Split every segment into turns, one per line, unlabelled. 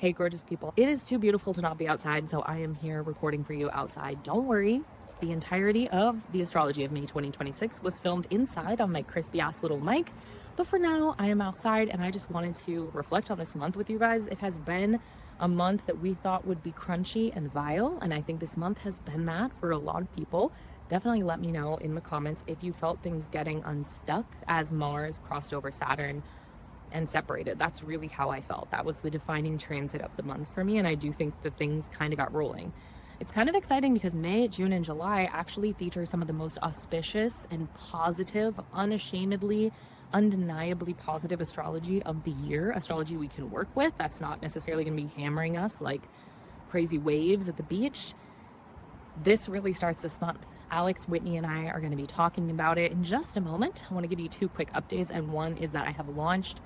Hey, gorgeous people. It is too beautiful to not be outside, so I am here recording for you outside. Don't worry. The entirety of the astrology of May 2026 was filmed inside on my crispy ass little mic. But for now, I am outside and I just wanted to reflect on this month with you guys. It has been a month that we thought would be crunchy and vile, and I think this month has been that for a lot of people. Definitely let me know in the comments if you felt things getting unstuck as Mars crossed over Saturn and separated. That's really how I felt. That was the defining transit of the month for me, and I do think that things kind of got rolling. It's kind of exciting because May, June, and July actually feature some of the most auspicious and positive, unashamedly, undeniably positive astrology of the year, astrology we can work with. That's not necessarily going to be hammering us like crazy waves at the beach. This really starts this month. Alex, Whitney, and I are going to be talking about it in just a moment. I want to give you two quick updates, and one is that I have launched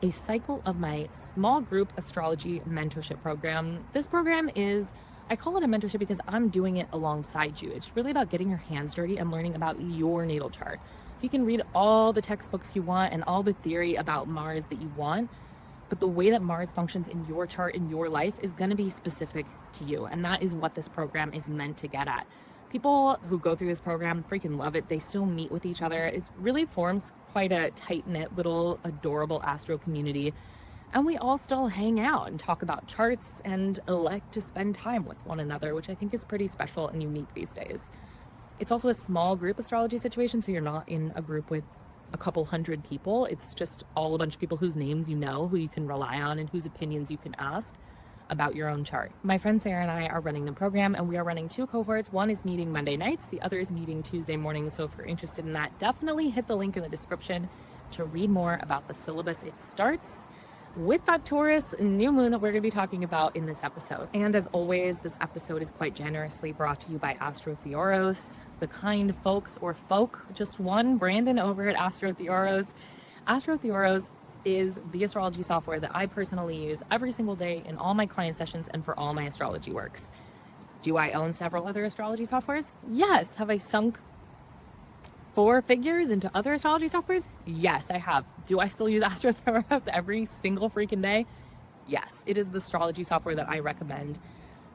a cycle of my small group astrology mentorship program. This program is, I call it a mentorship because I'm doing it alongside you. It's really about getting your hands dirty and learning about your natal chart. So you can read all the textbooks you want and all the theory about Mars that you want, but the way that Mars functions in your chart, in your life, is going to be specific to you. And that is what this program is meant to get at. People who go through this program freaking love it. They still meet with each other. It really forms quite a tight-knit little adorable astro community. And we all still hang out and talk about charts and elect to spend time with one another, which I think is pretty special and unique these days. It's also a small group astrology situation, so you're not in a group with a couple hundred people. It's just all a bunch of people whose names you know, who you can rely on, and whose opinions you can ask about your own chart. My friend Sarah and I are running the program, and we are running two cohorts. One is meeting Monday nights, the other is meeting Tuesday mornings. So if you're interested in that, definitely hit the link in the description to read more about the syllabus. It starts with that Taurus new moon that we're going to be talking about in this episode. And as always, this episode is quite generously brought to you by Astro-Theoros, the kind folks or folk, just one, Brandon over at Astro-Theoros. Astro-Theoros is the astrology software that I personally use every single day in all my client sessions and for all my astrology works. Do I own several other astrology softwares? Yes. Have I sunk four figures into other astrology softwares? Yes, I have. Do I still use Astro-Theoros every single freaking day? Yes. It is the astrology software that I recommend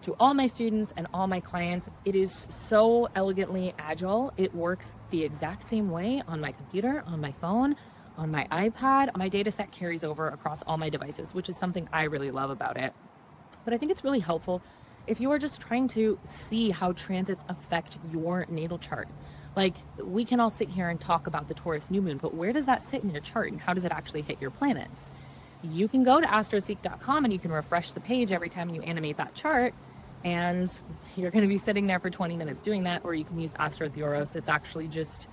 to all my students and all my clients. It is so elegantly agile. It works the exact same way on my computer, on my phone, on my iPad. My data set carries over across all my devices, which is something I really love about it. But I think it's really helpful if you are just trying to see how transits affect your natal chart. Like, we can all sit here and talk about the Taurus new moon, but where does that sit in your chart and how does it actually hit your planets? You can go to astroseek.com and you can refresh the page every time you animate that chart, and you're going to be sitting there for 20 minutes doing that, or you can use Astro-Theoros. It's actually just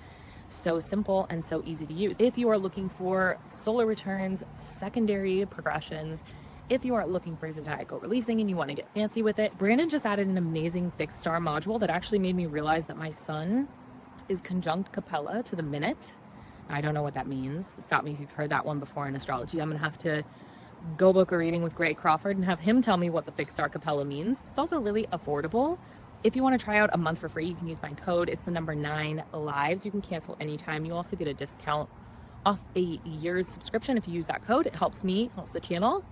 so simple and so easy to use. If you are looking for solar returns, secondary progressions, if you are looking for zodiacal releasing and you want to get fancy with it, Brandon just added an amazing fixed star module that actually made me realize that my sun is conjunct Capella to the minute. I don't know what that means. Stop me if you've heard that one before in astrology. I'm gonna have to go book a reading with Gray Crawford and have him tell me what the fixed star Capella means. It's also really affordable. If you want to try out a month for free, you can use my code. It's the number 9 lives. You can cancel anytime. You also get a discount off a year's subscription if you use that code. It helps me, helps the channel.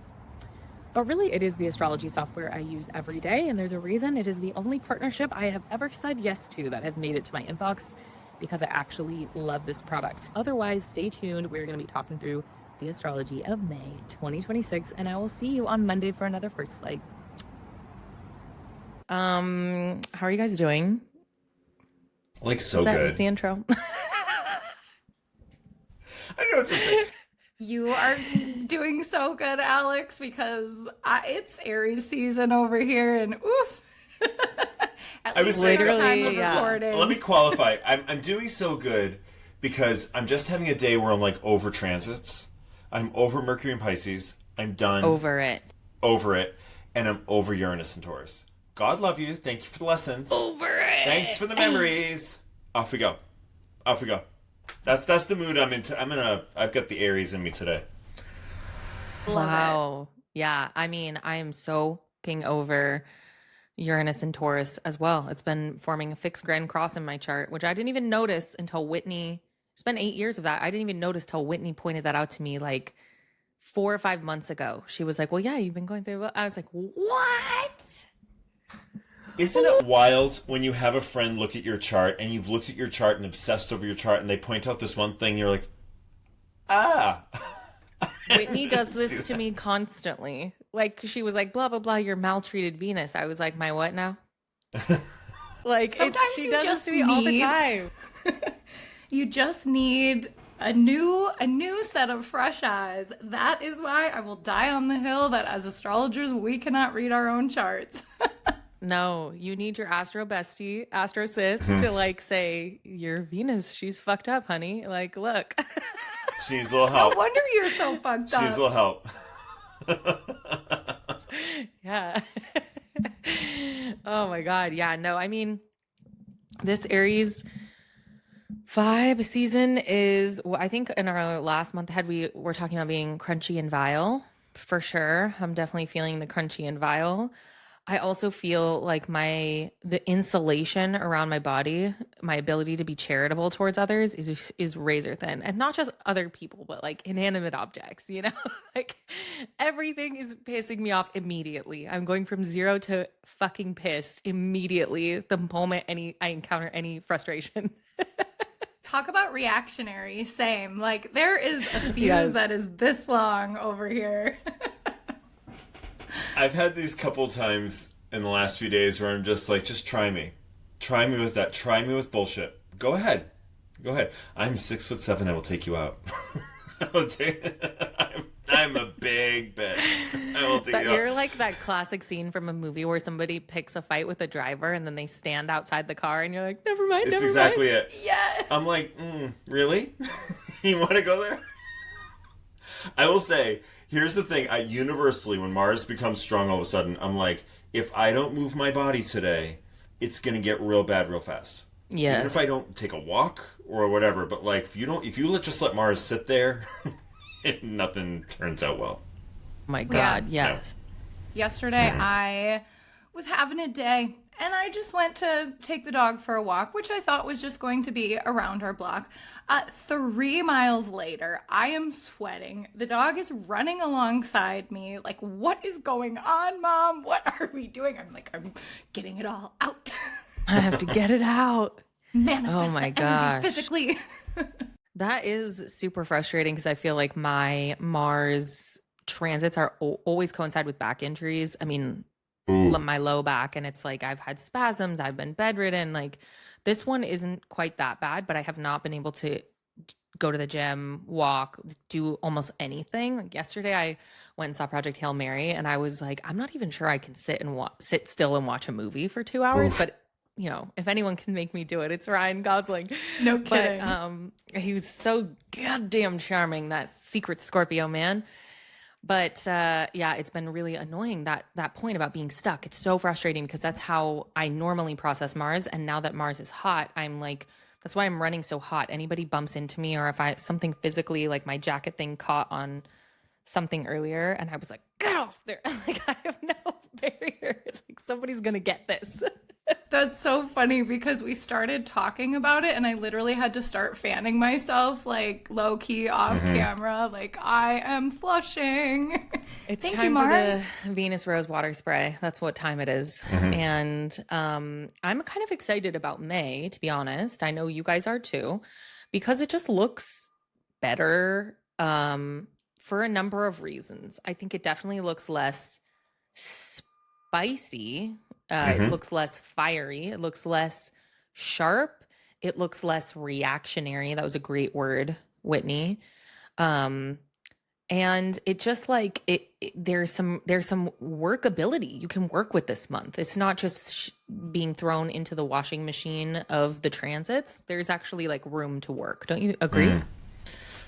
But really, it is the astrology software I use every day, and there's a reason. It is the only partnership I have ever said yes to that has made it to my inbox, because I actually love this product. Otherwise, stay tuned. We're going to be talking through the astrology of May 2026, and I will see you on Monday for another First Light. How are you guys doing?
Like, so good.
That's the intro.
I know it's a thing.
You are doing so good, Alex, because it's Aries season over here, and oof. At least
literally,
Let me qualify. I'm doing so good because I'm just having a day where I'm like over transits. I'm over Mercury and Pisces. I'm done.
Over it.
And I'm over Uranus and Taurus. God love you. Thank you for the lessons.
Over it.
Thanks for the memories. Off we go. That's the mood I'm into. I've got the Aries in me today.
Wow. Yeah. I mean, I am so over Uranus and Taurus as well. It's been forming a fixed grand cross in my chart, which I didn't even notice until Whitney. It's been 8 years of that. I didn't even notice till Whitney pointed that out to me like 4 or 5 months ago, she was like, well, yeah, you've been going through. I was like, what?
Isn't it wild when you have a friend look at your chart and you've looked at your chart and obsessed over your chart and they point out this one thing, you're like, ah.
Whitney does this to me constantly. Like, she was like, blah, blah, blah, you're maltreated Venus. I was like, my what now? Like,
Sometimes
she
you
does this
just
to me all the
need-
time.
You just need a new set of fresh eyes. That is why I will die on the hill that as astrologers, we cannot read our own charts.
No, you need your astro bestie, astro sis, to like say, your Venus, she's fucked up, honey. Like, look.
She needs a little
No
help.
wonder you're so fucked
She needs a
up.
little help.
Yeah. Oh my God. Yeah. No, I mean, this Aries vibe season is, well, I think in our last month ahead, we were talking about being crunchy and vile for sure. I'm definitely feeling the crunchy and vile. I also feel like the insulation around my body, my ability to be charitable towards others is razor thin, and not just other people, but like inanimate objects, you know, like everything is pissing me off immediately. I'm going from 0 to fucking pissed immediately the moment I encounter any frustration.
Talk about reactionary. Same. Like, there is a fuse
Yes.
that is this long over here.
I've had these couple times in the last few days where I'm just like, just try me. Try me with that. Try me with bullshit. Go ahead. Go ahead. I'm 6'7". I will take you out. I'm a big bitch. I will take you
You're
out.
like that classic scene from a movie where somebody picks a fight with a driver and then they stand outside the car and you're like, never mind,
It's
never
exactly
mind.
it.
Yeah.
I'm like, really? You want to go there? I will say, here's the thing. Universally, when Mars becomes strong all of a sudden, I'm like, if I don't move my body today, it's going to get real bad real fast. Even
Yes.
if I don't take a walk or whatever, but like, if you just let Mars sit there, nothing turns out well.
Oh my God,
Yeah.
yes.
Yesterday, I was having a day, and I just went to take the dog for a walk, which I thought was just going to be around our block. 3 miles later, I am sweating. The dog is running alongside me. Like, what is going on, Mom? What are we doing? I'm like, I'm getting it all out.
I have to get it out.
Manifest
Oh my
the energy
gosh.
physically.
That is super frustrating because I feel like my Mars transits are always coincide with back injuries. I mean, my low back, and it's like I've had spasms, I've been bedridden. Like, this one isn't quite that bad, but I have not been able to go to the gym, walk, do almost anything. Like, yesterday I went and saw Project Hail Mary, and I was like, I'm not even sure I can sit still and watch a movie for 2 hours. But you know, if anyone can make me do it, it's Ryan Gosling.
No kidding.
But he was so goddamn charming, that secret Scorpio man. But yeah, it's been really annoying, that point about being stuck. It's so frustrating because that's how I normally process Mars. And now that Mars is hot, I'm like, that's why I'm running so hot. Anybody bumps into me, or if something physically, like my jacket thing caught on something earlier, and I was like, get off there. Like, I have no barrier. It's like, somebody's going to get this.
That's so funny because we started talking about it and I literally had to start fanning myself, like, low key off camera. Like, I am flushing.
It's
Thank
time
you, Mars.
for the Venus Rose water spray. That's what time it is. And I'm kind of excited about May, to be honest. I know you guys are too, because it just looks better for a number of reasons. I think it definitely looks less spicy. It looks less fiery. It looks less sharp. It looks less reactionary. That was a great word, Whitney. And it just like there's some workability. You can work with this month. It's not just being thrown into the washing machine of the transits. There's actually like room to work. Don't you agree?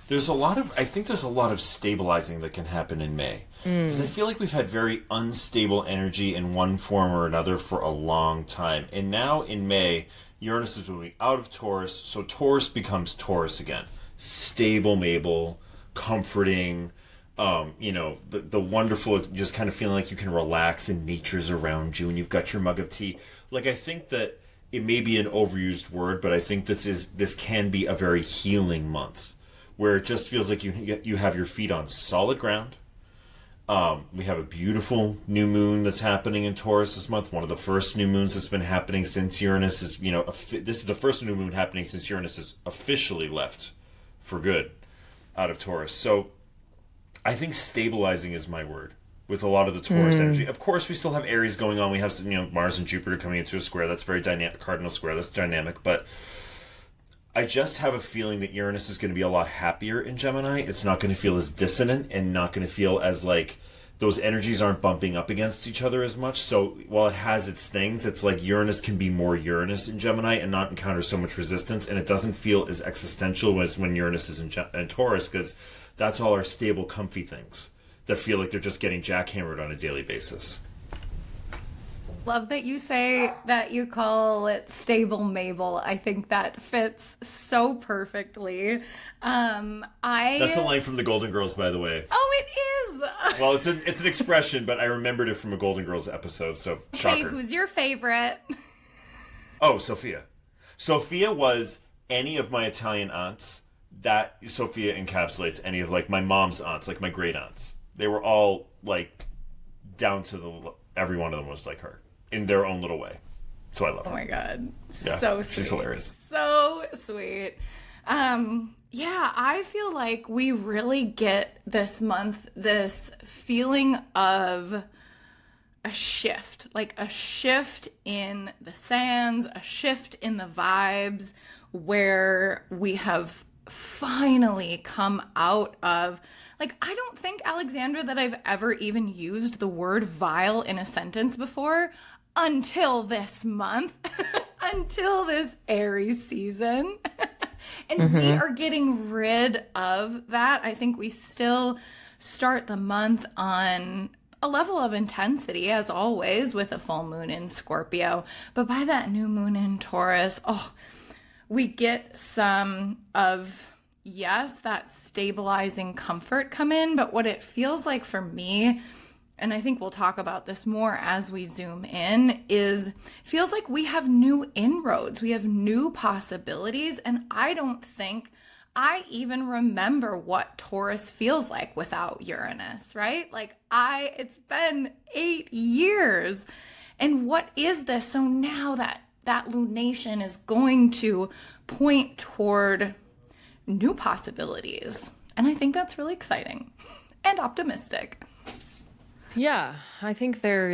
I think there's a lot of stabilizing that can happen in May. Because I feel like we've had very unstable energy in one form or another for a long time. And now in May, Uranus is moving out of Taurus, so Taurus becomes Taurus again. Stable, Mabel, comforting, the wonderful, just kind of feeling like you can relax and nature's around you and you've got your mug of tea. Like, I think that it may be an overused word, but I think this can be a very healing month, where it just feels like you have your feet on solid ground. We have a beautiful new moon that's happening in Taurus this month. One of the first new moons that's been happening since Uranus is, this is the first new moon happening since Uranus has officially left for good out of Taurus. So I think stabilizing is my word with a lot of the Taurus energy. Of course, we still have Aries going on. We have some, Mars and Jupiter coming into a square. That's very dynamic, cardinal square. That's dynamic. But I just have a feeling that Uranus is going to be a lot happier in Gemini. It's not going to feel as dissonant and not going to feel as like those energies aren't bumping up against each other as much. So while it has its things, it's like Uranus can be more Uranus in Gemini and not encounter so much resistance. And it doesn't feel as existential as when Uranus is in Taurus, because that's all our stable, comfy things that feel like they're just getting jackhammered on a daily basis.
Love that you say that you call it stable Mabel. I think that fits so perfectly.
That's a line from the Golden Girls, by the way.
Oh, it is.
Well, it's an expression, but I remembered it from a Golden Girls episode, so shocker.
Okay, who's your favorite?
Oh, Sophia. Sophia was any of my Italian aunts. That Sophia encapsulates any of like my mom's aunts, like my great aunts. They were all like down to every one of them was like her in their own little way. So I love her.
Oh my God.
Yeah,
So sweet.
she's hilarious.
So sweet. Yeah, I feel like we really get this month this feeling of a shift, like a shift in the sands, a shift in the vibes, where we have finally come out of, like, I don't think, Alexandra, that I've ever even used the word vile in a sentence before until this month, until this Aries season. And we are getting rid of that. I think we still start the month on a level of intensity, as always, with a full moon in Scorpio. But by that new moon in Taurus, we get some of, yes, that stabilizing comfort come in. But what it feels like for me, and I think we'll talk about this more as we zoom in, is it feels like we have new inroads. We have new possibilities. And I don't think I even remember what Taurus feels like without Uranus, right? Like it's been 8 years. And what is this? So now that lunation is going to point toward new possibilities. And I think that's really exciting and optimistic.
Yeah, I think there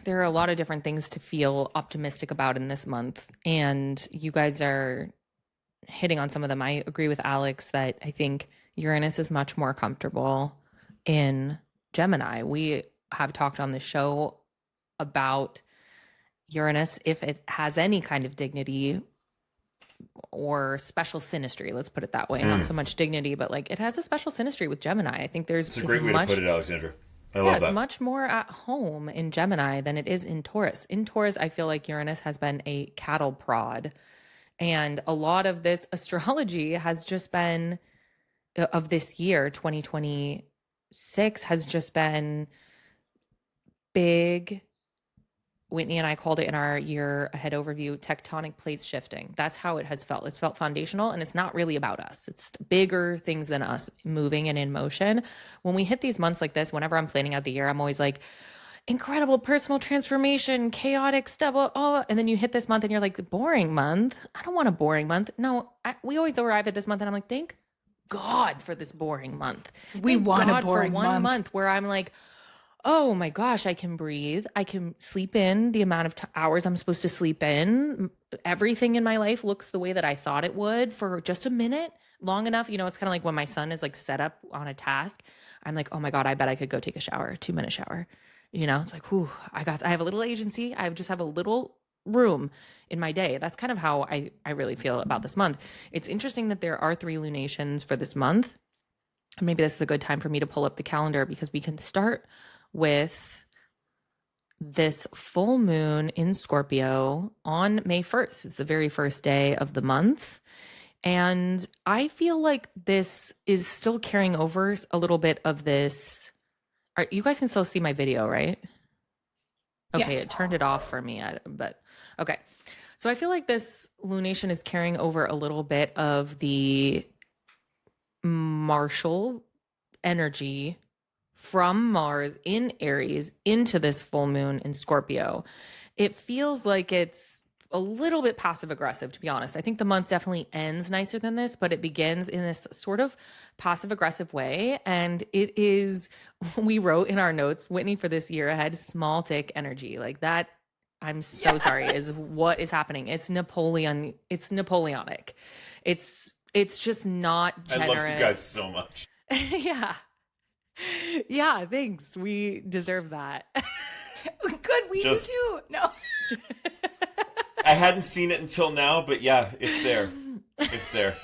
are a lot of different things to feel optimistic about in this month, and you guys are hitting on some of them. I agree with Alex that I think Uranus is much more comfortable in Gemini. We have talked on the show about Uranus, if it has any kind of dignity or special synastry, let's put it that way. Not so much dignity, but like it has a special synastry with Gemini. I think it's
a great way to put it, Alexandra. I love that.
It's much more at home in Gemini than it is in Taurus. In Taurus, I feel like Uranus has been a cattle prod. And a lot of this astrology has just been, of this year, 2026, has just been big. Whitney and I called it in our year ahead overview, tectonic plates shifting. That's how it has felt. It's felt foundational, and it's not really about us. It's bigger things than us moving and in motion. When we hit these months like this, whenever I'm planning out the year, I'm always like, incredible personal transformation, chaotic stuff. And then you hit this month and you're like, boring month. I don't want a boring month. No, we always arrive at this month and I'm like, thank God for this boring month.
We want a boring
for one month where I'm like, oh my gosh, I can breathe. I can sleep in the amount of hours I'm supposed to sleep in. Everything in my life looks the way that I thought it would for just a minute, long enough. You know, it's kind of like when my son is like set up on a task. I'm like, oh my God, I bet I could go take a shower, a 2-minute shower. You know, it's like, whew, I have a little agency. I just have a little room in my day. That's kind of how I really feel about this month. It's interesting that there are 3 lunations for this month. And maybe this is a good time for me to pull up the calendar because we can start with this full moon in Scorpio on May 1st. It's the very first day of the month. And I feel like this is still carrying over a little bit of this. You guys can still see my video, right? Okay,
Yes.
It turned it off for me, but okay. So I feel like this lunation is carrying over a little bit of the martial energy from Mars in Aries into this full moon in Scorpio. It feels like it's a little bit passive aggressive, to be honest. I think the month definitely ends nicer than this, but it begins in this sort of passive aggressive way. And it is, we wrote in our notes, Whitney, for this year ahead, small tick energy. Like that, I'm so sorry, is what is happening. It's Napoleonic. It's just not generous.
I love you guys so much.
Yeah. Yeah, thanks. We deserve that.
Good, we do too. No.
I hadn't seen it until now, but yeah, it's there. It's there.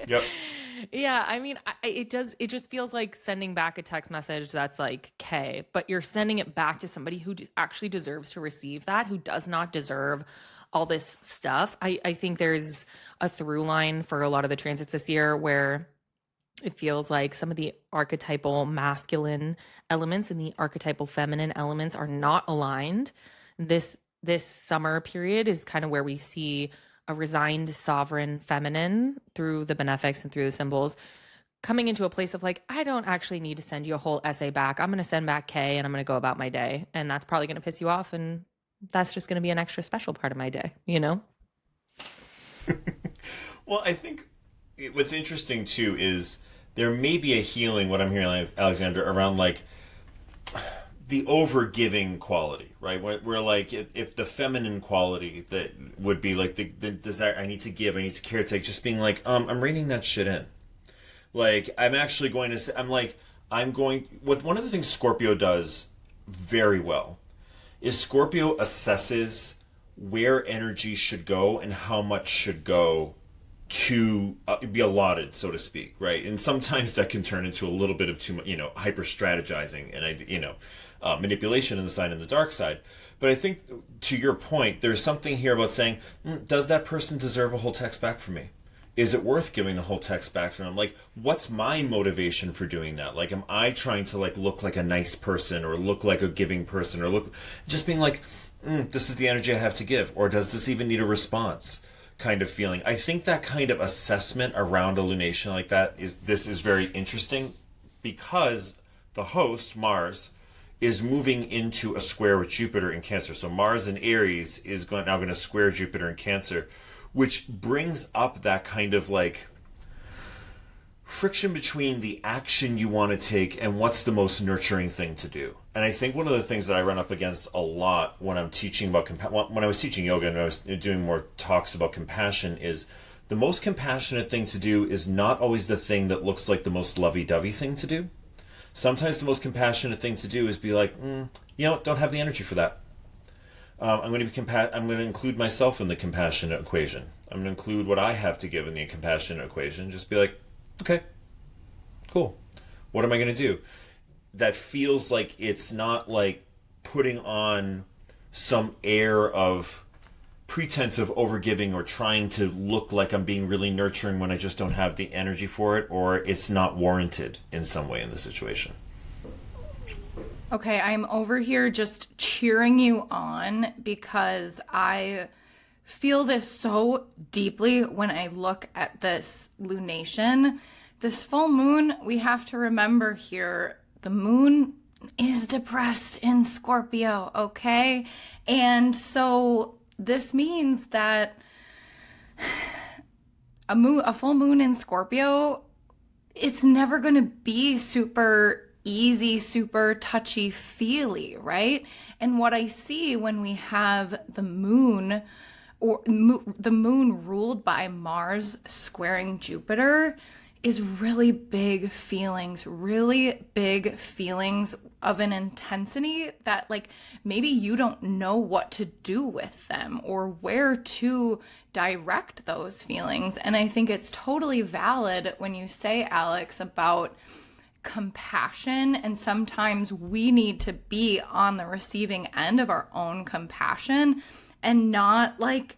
Yep.
Yeah, I mean, it just feels like sending back a text message that's like, "K," but you're sending it back to somebody who actually deserves to receive that, who does not deserve all this stuff. I think there's a through line for a lot of the transits this year where it feels like some of the archetypal masculine elements and the archetypal feminine elements are not aligned. This summer period is kind of where we see a resigned sovereign feminine through the benefics and through the symbols coming into a place of like, I don't actually need to send you a whole essay back. I'm going to send back K and I'm going to go about my day. And that's probably going to piss you off. And that's just going to be an extra special part of my day, you know?
Well, I think what's interesting too is there may be a healing, what I'm hearing, Alexander, around like the over-giving quality, right? Where like if the feminine quality that would be like the desire, I need to give, I need to caretake, just being like, I'm reining that shit in. Like I'm actually going to say, one of the things Scorpio does very well is Scorpio assesses where energy should go and how much should go to be allotted, so to speak, right? And sometimes that can turn into a little bit of too much, hyper strategizing and manipulation in the sign and the dark side. But I think, to your point, there's something here about saying, does that person deserve a whole text back from me? Is it worth giving the whole text back from them? Like, what's my motivation for doing that? Like, am I trying to like look like a nice person or look like a giving person or look just being like, this is the energy I have to give, or does this even need a response? Kind of feeling. I think that kind of assessment around a lunation like that is very interesting because the host, Mars, is moving into a square with Jupiter in Cancer. So Mars in Aries is now going to square Jupiter in Cancer, which brings up that kind of like friction between the action you want to take and what's the most nurturing thing to do. And I think one of the things that I run up against a lot when I'm teaching about when I was teaching yoga and I was doing more talks about compassion is the most compassionate thing to do is not always the thing that looks like the most lovey-dovey thing to do. Sometimes the most compassionate thing to do is be like, don't have the energy for that. I'm going to include myself in the compassionate equation. I'm going to include what I have to give in the compassionate equation. Just be like, okay, cool. What am I going to do? That feels like it's not like putting on some air of pretense of overgiving or trying to look like I'm being really nurturing when I just don't have the energy for it, or it's not warranted in some way in the situation.
Okay, I'm over here just cheering you on because I feel this so deeply when I look at this lunation. This full moon, we have to remember here, the moon is depressed in Scorpio, okay? And so this means that a full moon in Scorpio, it's never going to be super easy, super touchy-feely, right? And what I see when we have the moon the moon ruled by Mars squaring Jupiter is really big feelings of an intensity that like maybe you don't know what to do with them or where to direct those feelings. And I think it's totally valid when you say, Alex, about compassion, and sometimes we need to be on the receiving end of our own compassion and not like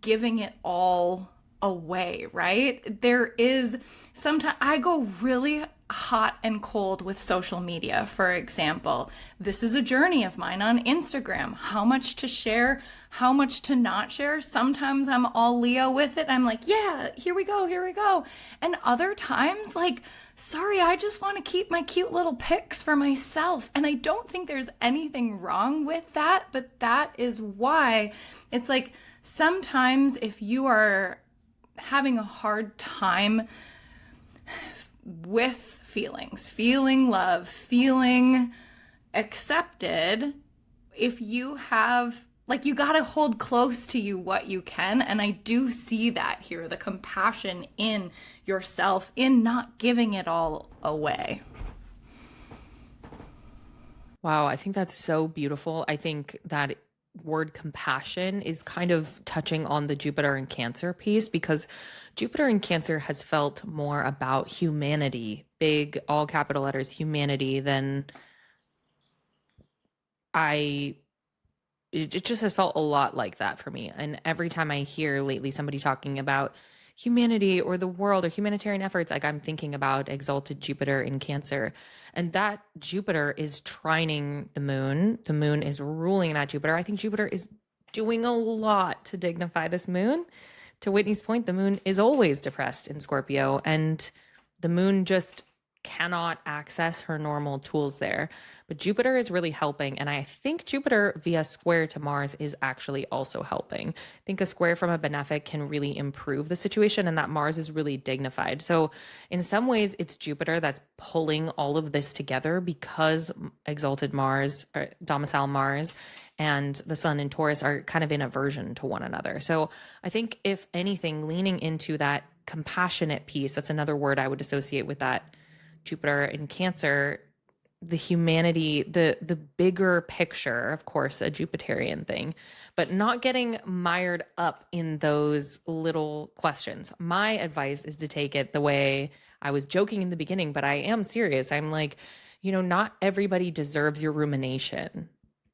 giving it all away, right? There is sometimes I go really hot and cold with social media, for example. This is a journey of mine on Instagram. How much to share, how much to not share. Sometimes I'm all Leo with it. I'm like, yeah, here we go, here we go. And other times, like, sorry, I just want to keep my cute little pics for myself. And I don't think there's anything wrong with that, but that is why it's like sometimes if you are having a hard time with feelings, feeling love, feeling accepted, if you have, like, you got to hold close to you what you can. And I do see that here, the compassion in yourself, in not giving it all away.
Wow, I think that's so beautiful. I think that word compassion is kind of touching on the Jupiter and Cancer piece, because Jupiter in Cancer has felt more about humanity, big, all capital letters, humanity, than it just has felt a lot like that for me. And every time I hear lately somebody talking about humanity or the world or humanitarian efforts, like, I'm thinking about exalted Jupiter in Cancer. And that Jupiter is trining the moon. The moon is ruling that Jupiter. I think Jupiter is doing a lot to dignify this moon. To Whitney's point, the moon is always depressed in Scorpio, and the moon just cannot access her normal tools there. But Jupiter is really helping. And I think Jupiter via square to Mars is actually also helping. I think a square from a benefic can really improve the situation, and that Mars is really dignified. So in some ways, it's Jupiter that's pulling all of this together, because exalted Mars, or domicile Mars, and the Sun in Taurus are kind of in aversion to one another. So I think, if anything, leaning into that compassionate piece, that's another word I would associate with that Jupiter in Cancer, the humanity, the bigger picture, of course, a Jupiterian thing, but not getting mired up in those little questions. My advice is to take it the way I was joking in the beginning, but I am serious. I'm like, not everybody deserves your rumination.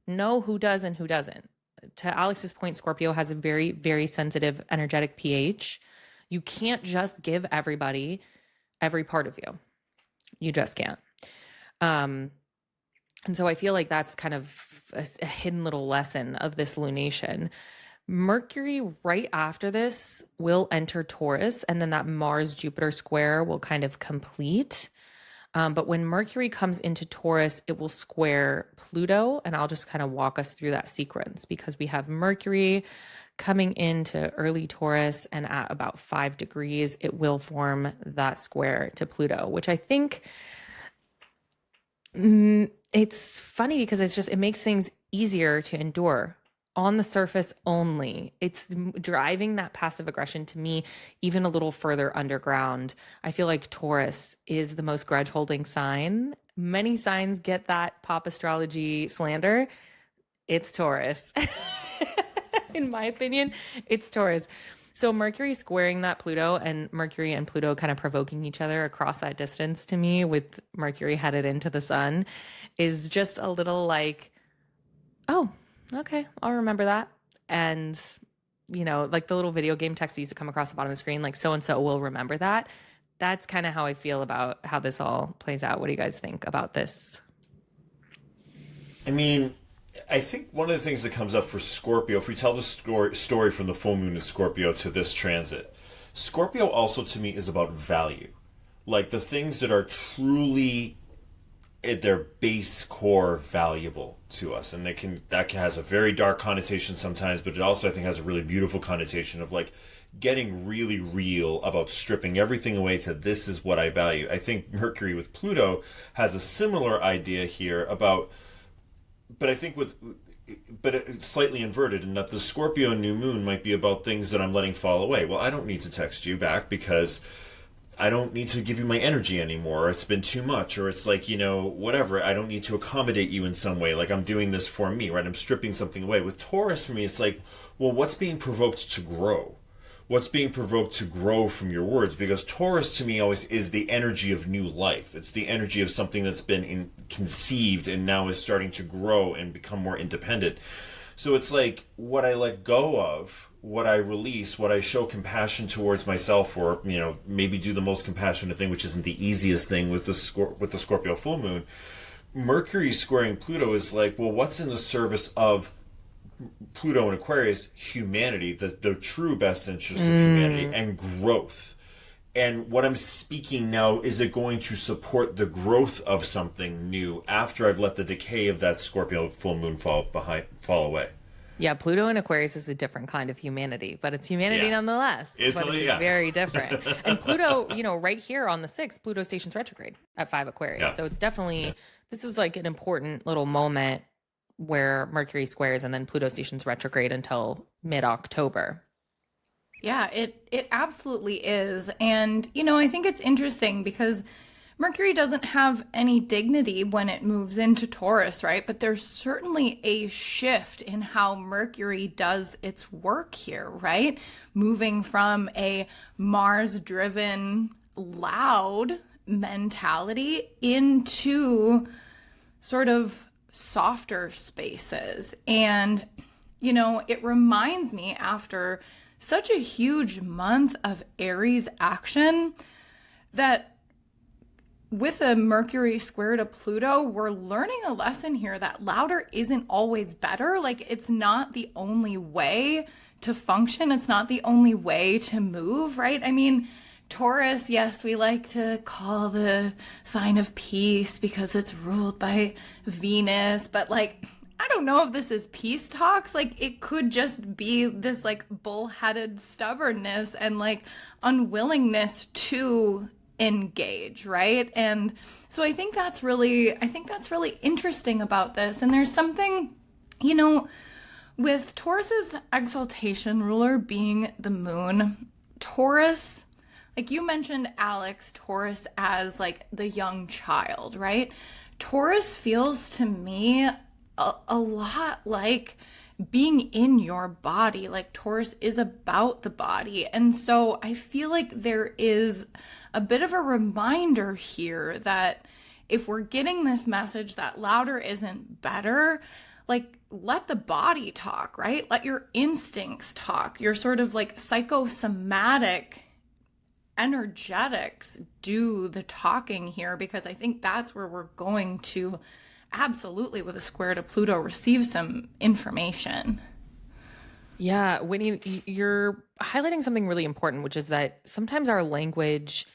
Know who does and who doesn't. To Alex's point, Scorpio has a very, very sensitive energetic pH. You can't just give everybody every part of you. You just can't. And so I feel like that's kind of a hidden little lesson of this lunation. Mercury right after this will enter Taurus, and then that Mars-Jupiter square will kind of complete. But when Mercury comes into Taurus, it will square Pluto, and I'll just kind of walk us through that sequence, because we have Mercury coming into early Taurus, and at about 5 degrees, it will form that square to Pluto, which I think it's funny because it makes things easier to endure on the surface only. It's driving that passive aggression to me even a little further underground. I feel like Taurus is the most grudge holding sign. Many signs get that pop astrology slander. It's Taurus. In my opinion, it's Taurus. So Mercury squaring that Pluto, and Mercury and Pluto kind of provoking each other across that distance, to me, with Mercury headed into the sun, is just a little like, oh, okay, I'll remember that. And, like the little video game text that used to come across the bottom of the screen, like, so-and-so will remember that. That's kind of how I feel about how this all plays out. What do you guys think about this?
I mean, I think one of the things that comes up for Scorpio, if we tell the story from the full moon of Scorpio to this transit, Scorpio also to me is about value. Like the things that are truly at their base core valuable to us. And that has a very dark connotation sometimes, but it also, I think, has a really beautiful connotation of like getting really real about stripping everything away to this is what I value. I think Mercury with Pluto has a similar idea here about, but I think but it's slightly inverted in that the Scorpio new moon might be about things that I'm letting fall away. Well, I don't need to text you back because I don't need to give you my energy anymore. Or it's been too much, or it's like, whatever. I don't need to accommodate you in some way. Like I'm doing this for me, right? I'm stripping something away. With Taurus, for me, it's like, well, what's being provoked to grow? What's being provoked to grow from your words? Because Taurus to me always is the energy of new life. It's the energy of something that's been conceived and now is starting to grow and become more independent. So it's like what I let go of what I release, what I show compassion towards myself, or maybe do the most compassionate thing, which isn't the easiest thing with the Scorpio full moon. Mercury squaring Pluto is like, well, what's in the service of Pluto and Aquarius? Humanity, the true best interest of humanity and growth. And what I'm speaking now, is it going to support the growth of something new after I've let the decay of that Scorpio full moon fall away?
Yeah, Pluto in Aquarius is a different kind of humanity, but it's humanity nonetheless. It's very different. And Pluto, right here on the 6th, Pluto stations retrograde at 5 Aquarius. Yeah. So it's definitely, this is like an important little moment where Mercury squares and then Pluto stations retrograde until mid-October.
Yeah, it absolutely is. And, I think it's interesting because Mercury doesn't have any dignity when it moves into Taurus, right? But there's certainly a shift in how Mercury does its work here, right? Moving from a Mars-driven, loud mentality into sort of softer spaces. And, it reminds me, after such a huge month of Aries action, that with a Mercury square to Pluto, we're learning a lesson here that louder isn't always better. Like, it's not the only way to function. It's not the only way to move, right? I mean, Taurus, yes, we like to call the sign of peace because it's ruled by Venus, but like, I don't know if this is peace talks. Like, it could just be this like bullheaded stubbornness and like unwillingness to engage, right? And so I think that's really interesting about this. And there's something, with Taurus's exaltation ruler being the moon, Taurus, like you mentioned, Alex, Taurus as like the young child, right? Taurus feels to me a lot like being in your body. Like, Taurus is about the body. And so I feel like there is a bit of a reminder here that if we're getting this message that louder isn't better, like, let the body talk, right? Let your instincts talk. Your sort of like psychosomatic energetics do the talking here, because I think that's where we're going to absolutely, with a square to Pluto, receive some information.
Yeah, Whitney, you're highlighting something really important, which is that sometimes our language,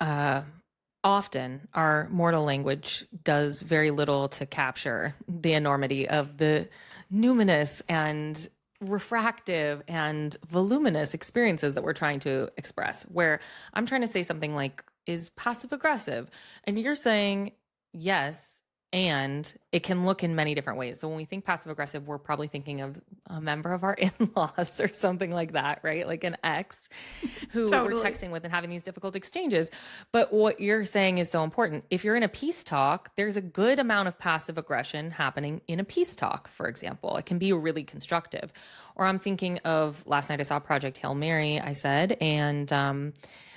often our mortal language, does very little to capture the enormity of the numinous and refractive and voluminous experiences that we're trying to express. Where I'm trying to say something like, is passive aggressive, and you're saying, yes, and it can look in many different ways. So when we think passive aggressive, we're probably thinking of a member of our in-laws or something like that, right? Like an ex who
Totally.
we're texting with and having these difficult exchanges. But what you're saying is so important. If you're in a peace talk, there's a good amount of passive aggression happening in a peace talk, for example. It can be really constructive. Or I'm thinking of last night I saw Project Hail Mary, I said, and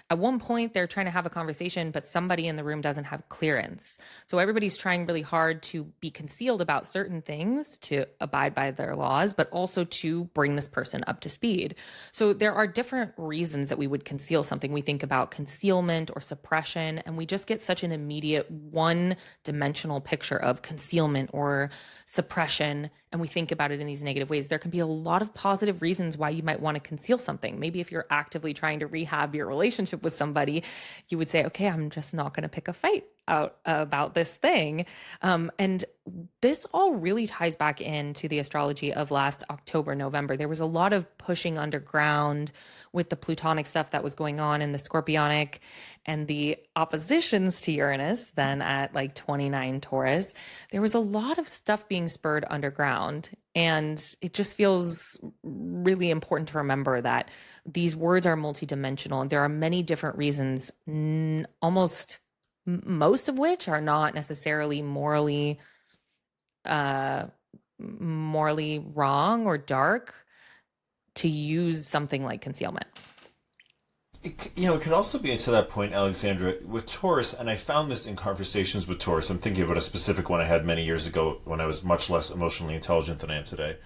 at one point, they're trying to have a conversation, but somebody in the room doesn't have clearance. So everybody's trying really hard to be concealed about certain things, to abide by their laws, but also to bring this person up to speed. So there are different reasons that we would conceal something. We think about concealment or suppression, and we just get such an immediate one-dimensional picture of concealment or suppression, and we think about it in these negative ways. There can be a lot of positive reasons why you might want to conceal something. Maybe if you're actively trying to rehab your relationship with somebody, you would say, okay, I'm just not going to pick a fight out about this thing. And this all really ties back into the astrology of last October, November. There was a lot of pushing underground with the Plutonic stuff that was going on in the Scorpionic and the oppositions to Uranus, then at like 29 Taurus. There was a lot of stuff being spurred underground. And it just feels really important to remember that these words are multidimensional and there are many different reasons, almost most of which are not necessarily morally wrong or dark to use something like concealment.
It could also be, to that point, Alexandra, with Taurus, and I found this in conversations with Taurus. I'm thinking about a specific one I had many years ago when I was much less emotionally intelligent than I am today.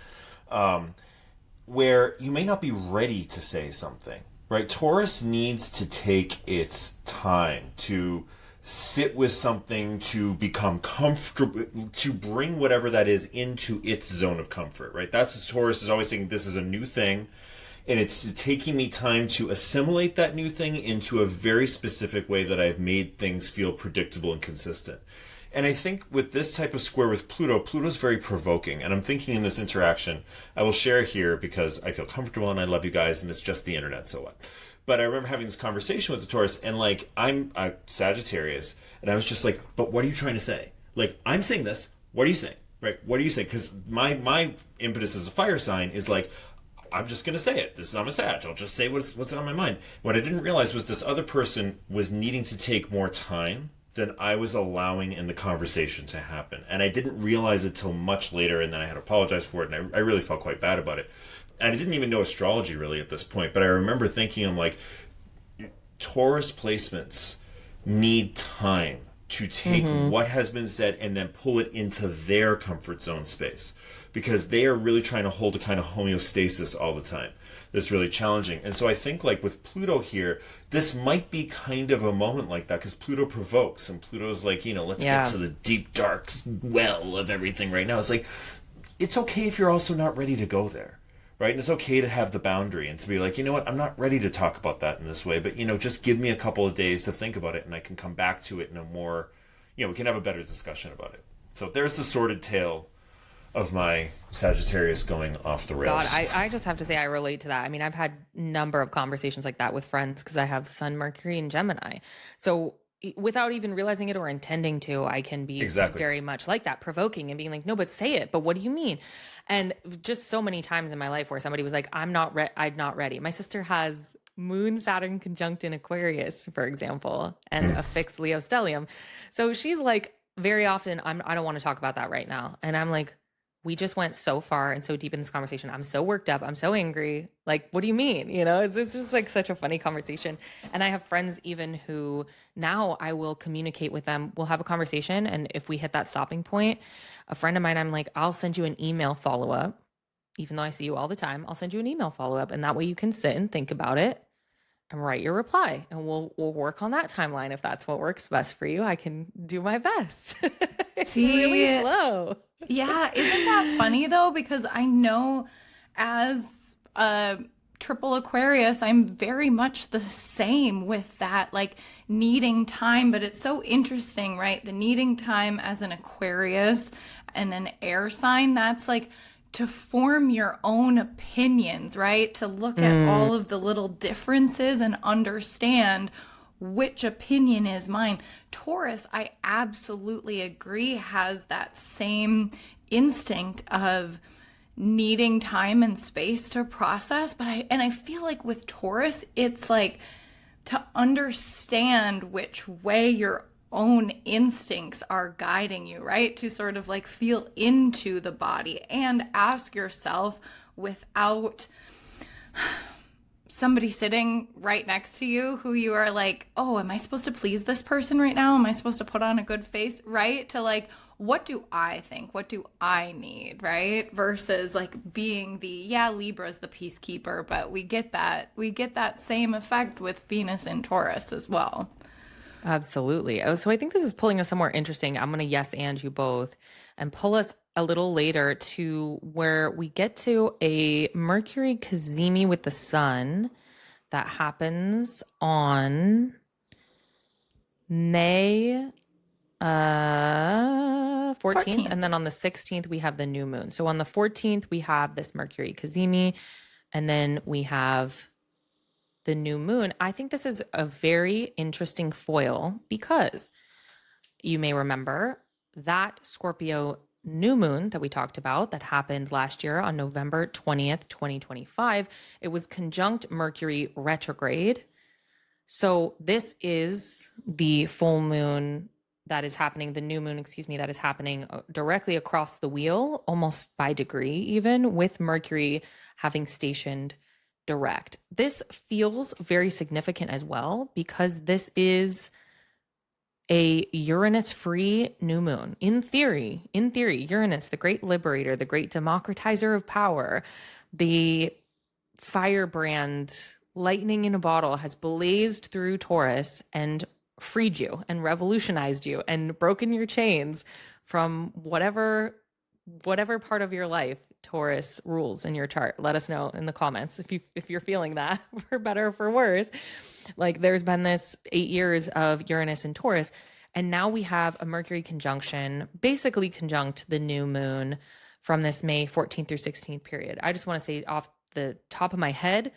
where you may not be ready to say something, right? Taurus needs to take its time to sit with something, to become comfortable, to bring whatever that is into its zone of comfort, right? That's Taurus is always saying this is a new thing, and it's taking me time to assimilate that new thing into a very specific way that I've made things feel predictable and consistent. And I think with this type of square with Pluto, Pluto's very provoking. And I'm thinking in this interaction, I will share here because I feel comfortable and I love you guys and it's just the internet, so what? But I remember having this conversation with the Taurus and like, I'm a Sagittarius and I was just like, but what are you trying to say? Like, I'm saying this, what are you saying? Right? What are you saying? Because my impetus as a fire sign is like, I'm just going to say it. I'm a Sag. I'll just say what's on my mind. What I didn't realize was this other person was needing to take more time than I was allowing in the conversation to happen. And I didn't realize it till much later, and then I had to apologize for it, and I really felt quite bad about it. And I didn't even know astrology really at this point, but I remember thinking, I'm like, Taurus placements need time to take what has been said and then pull it into their comfort zone space, because they are really trying to hold a kind of homeostasis all the time. That's really challenging. And so I think like with Pluto here, this might be kind of a moment like that, because Pluto provokes, and Pluto's like, let's get to the deep, dark well of everything right now. It's like, it's okay if you're also not ready to go there, right? And it's okay to have the boundary and to be like, you know what, I'm not ready to talk about that in this way, but, just give me a couple of days to think about it and I can come back to it in a more, we can have a better discussion about it. So there's the sordid tale of my Sagittarius going off the rails.
God, I just have to say I relate to that. I mean, I've had a number of conversations like that with friends because I have Sun, Mercury, and Gemini. So without even realizing it or intending to, I can be very much like that, provoking and being like, no, but say it. But what do you mean? And just so many times in my life where somebody was like, I'm not ready. My sister has Moon, Saturn conjunct in Aquarius, for example, and a fixed Leo stellium. So she's like, very often, I don't want to talk about that right now. And I'm like, we just went so far and so deep in this conversation. I'm so worked up. I'm so angry. Like, what do you mean? It's just like such a funny conversation. And I have friends even who now I will communicate with them. We'll have a conversation. And if we hit that stopping point, a friend of mine, I'm like, I'll send you an email follow-up. Even though I see you all the time, I'll send you an email follow-up. And that way you can sit and think about it and write your reply. And we'll work on that timeline. If that's what works best for you, I can do my best. It's really slow.
Yeah, isn't that funny though? Because I know as a triple Aquarius, I'm very much the same with that, like needing time. But it's so interesting, right? The needing time as an Aquarius and an air sign, that's like to form your own opinions, right? To look at all of the little differences and understand which opinion is mine. Taurus, I absolutely agree, has that same instinct of needing time and space to process. But I feel like with Taurus, it's like to understand which way your own instincts are guiding you, right? To sort of like feel into the body and ask yourself without somebody sitting right next to you who you are like, oh, am I supposed to please this person right now? Am I supposed to put on a good face, right? To like, what do I think? What do I need, right? Versus like being Libra's the peacekeeper, but we get that same effect with Venus in Taurus as well.
Absolutely. Oh, so I think this is pulling us somewhere interesting. I'm going to yes and you both and pull us a little later to where we get to a Mercury cazimi with the sun that happens on May 14th. And then on the 16th, we have the new moon. So on the 14th, we have this Mercury cazimi, and then we have the new moon. I think this is a very interesting foil because you may remember that Scorpio new moon that we talked about that happened last year on November 20th, 2025. It was conjunct Mercury retrograde. So this is the full moon that is happening, the new moon, that is happening directly across the wheel, almost by degree, even with Mercury having stationed direct. This feels very significant as well because this is a Uranus-free new moon. In theory, Uranus, the great liberator, the great democratizer of power, The firebrand lightning in a bottle has blazed through Taurus and freed you and revolutionized you and broken your chains from whatever part of your life Taurus rules in your chart. Let us know in the comments if you're feeling that, for better or for worse. Like, there's been this 8 years of Uranus and Taurus, and now we have a Mercury conjunction, basically conjunct the new moon from this May 14th through 16th period. I just want to say off the top of my head,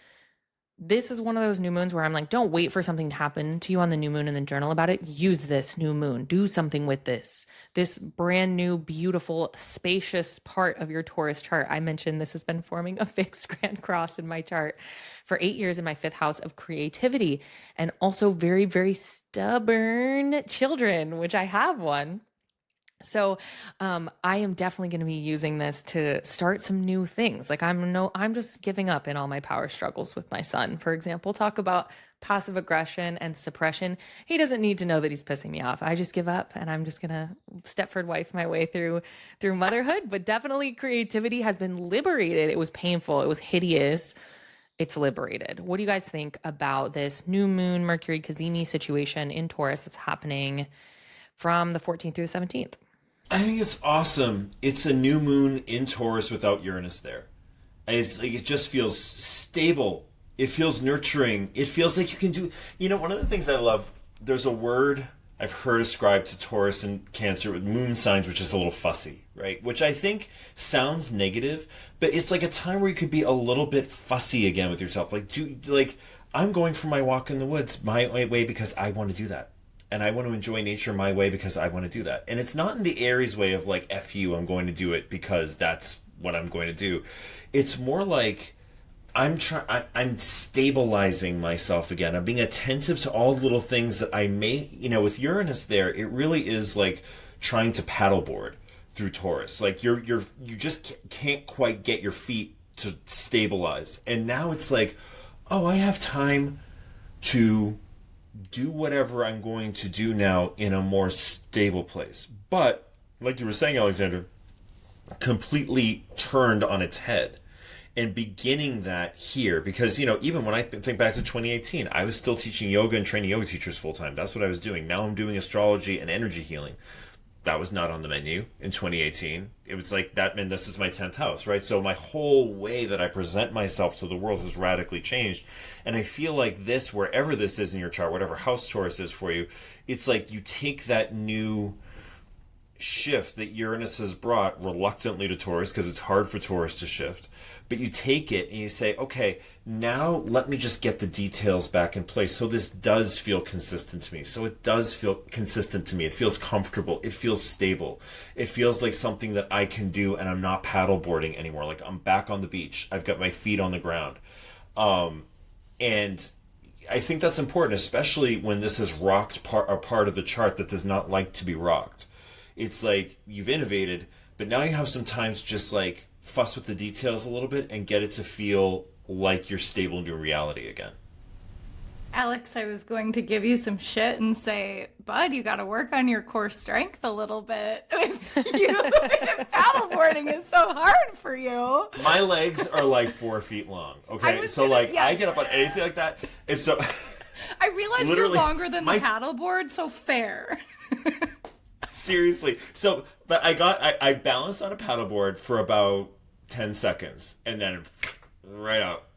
this is one of those new moons where I'm like, don't wait for something to happen to you on the new moon and then journal about it. Use this new moon. Do something with this brand new, beautiful, spacious part of your Taurus chart. I mentioned this has been forming a fixed grand cross in my chart for 8 years in my 5th house of creativity, and also very, very stubborn children, which I have one. So I am definitely going to be using this to start some new things. Like, I'm just giving up in all my power struggles with my son. For example, talk about passive aggression and suppression. He doesn't need to know that he's pissing me off. I just give up, and I'm just going to Stepford wife my way through motherhood. But definitely creativity has been liberated. It was painful. It was hideous. It's liberated. What do you guys think about this new moon Mercury Cazimi situation in Taurus that's happening from the 14th through the 17th?
I think it's awesome. It's a new moon in Taurus without Uranus there. It's like, it just feels stable. It feels nurturing. It feels like you can do... one of the things I love, there's a word I've heard ascribed to Taurus and Cancer with moon signs, which is a little fussy, right? Which I think sounds negative, but it's like a time where you could be a little bit fussy again with yourself. I'm going for my walk in the woods my way because I want to do that. And I want to enjoy nature my way because I want to do that. And it's not in the Aries way of like, F you, I'm going to do it because that's what I'm going to do. It's more like I'm stabilizing myself again. I'm being attentive to all the little things that I may, with Uranus there, it really is like trying to paddleboard through Taurus. Like you just can't quite get your feet to stabilize. And now it's like, oh, I have time to do whatever I'm going to do now in a more stable place. But, like you were saying, Alexander, completely turned on its head. And beginning that here, because, even when I think back to 2018, I was still teaching yoga and training yoga teachers full time. That's what I was doing. Now I'm doing astrology and energy healing. That was not on the menu in 2018. It was like, that meant this is my 10th house, right? So my whole way that I present myself to the world has radically changed. And I feel like this, wherever this is in your chart, whatever house Taurus is for you, it's like you take that new shift that Uranus has brought reluctantly to Taurus, because it's hard for Taurus to shift. But you take it and you say, okay, now let me just get the details back in place. So this does feel consistent to me. So it does feel consistent to me. It feels comfortable. It feels stable. It feels like something that I can do, and I'm not paddleboarding anymore. Like, I'm back on the beach. I've got my feet on the ground. And I think that's important, especially when this has rocked a part of the chart that does not like to be rocked. It's like you've innovated, but now you have some time to just like fuss with the details a little bit and get it to feel like you're stable into reality again.
Alex, I was going to give you some shit and say, bud, you got to work on your core strength a little bit. If paddleboarding is so hard for you.
My legs are like 4 feet long. Okay, so I get up on anything like that. It's so.
I realize you're longer than the paddleboard, so fair.
Seriously. So, but I balanced on a paddleboard for about 10 seconds and then right up.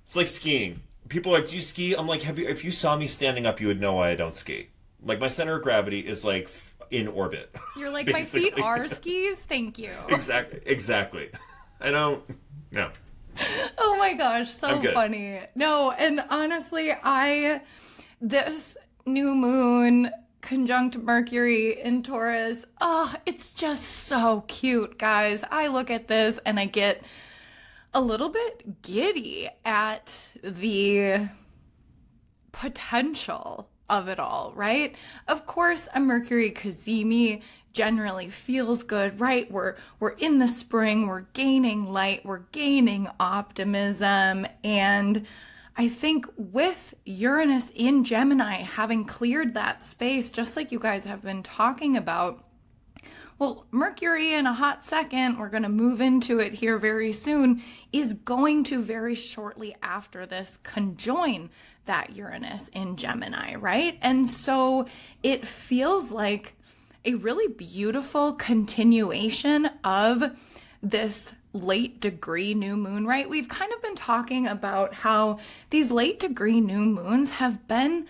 It's like skiing. People are like, do you ski? I'm like, if you saw me standing up, you would know why I don't ski. Like, my center of gravity is like in orbit.
You're like, my feet are skis? Thank you.
Exactly. I don't, no.
Oh my gosh, so funny. No, and honestly, this new moon conjunct Mercury in Taurus, it's just so cute, guys. I look at this and I get a little bit giddy at the potential of it all, right? Of course, a Mercury Cazimi generally feels good, right? We're in the spring, we're gaining light, we're gaining optimism, and I think with Uranus in Gemini having cleared that space, just like you guys have been talking about, Well, Mercury in a hot second, we're going to move into it here very soon, is going to very shortly after this conjoin that Uranus in Gemini, right? And so it feels like a really beautiful continuation of this late degree new moon, right? We've kind of been talking about how these late degree new moons have been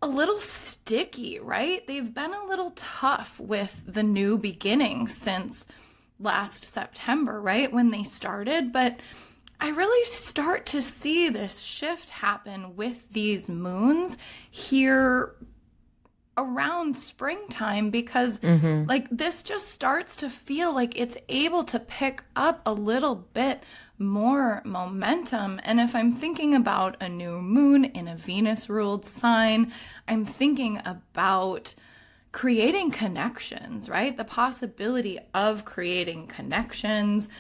a little sticky, right? They've been a little tough with the new beginning since last September, right? When they started. But I really start to see this shift happen with these moons here around springtime because like this just starts to feel like it's able to pick up a little bit more momentum. And if I'm thinking about a new moon in a Venus ruled sign, I'm thinking about creating connections, right? The possibility of creating connections.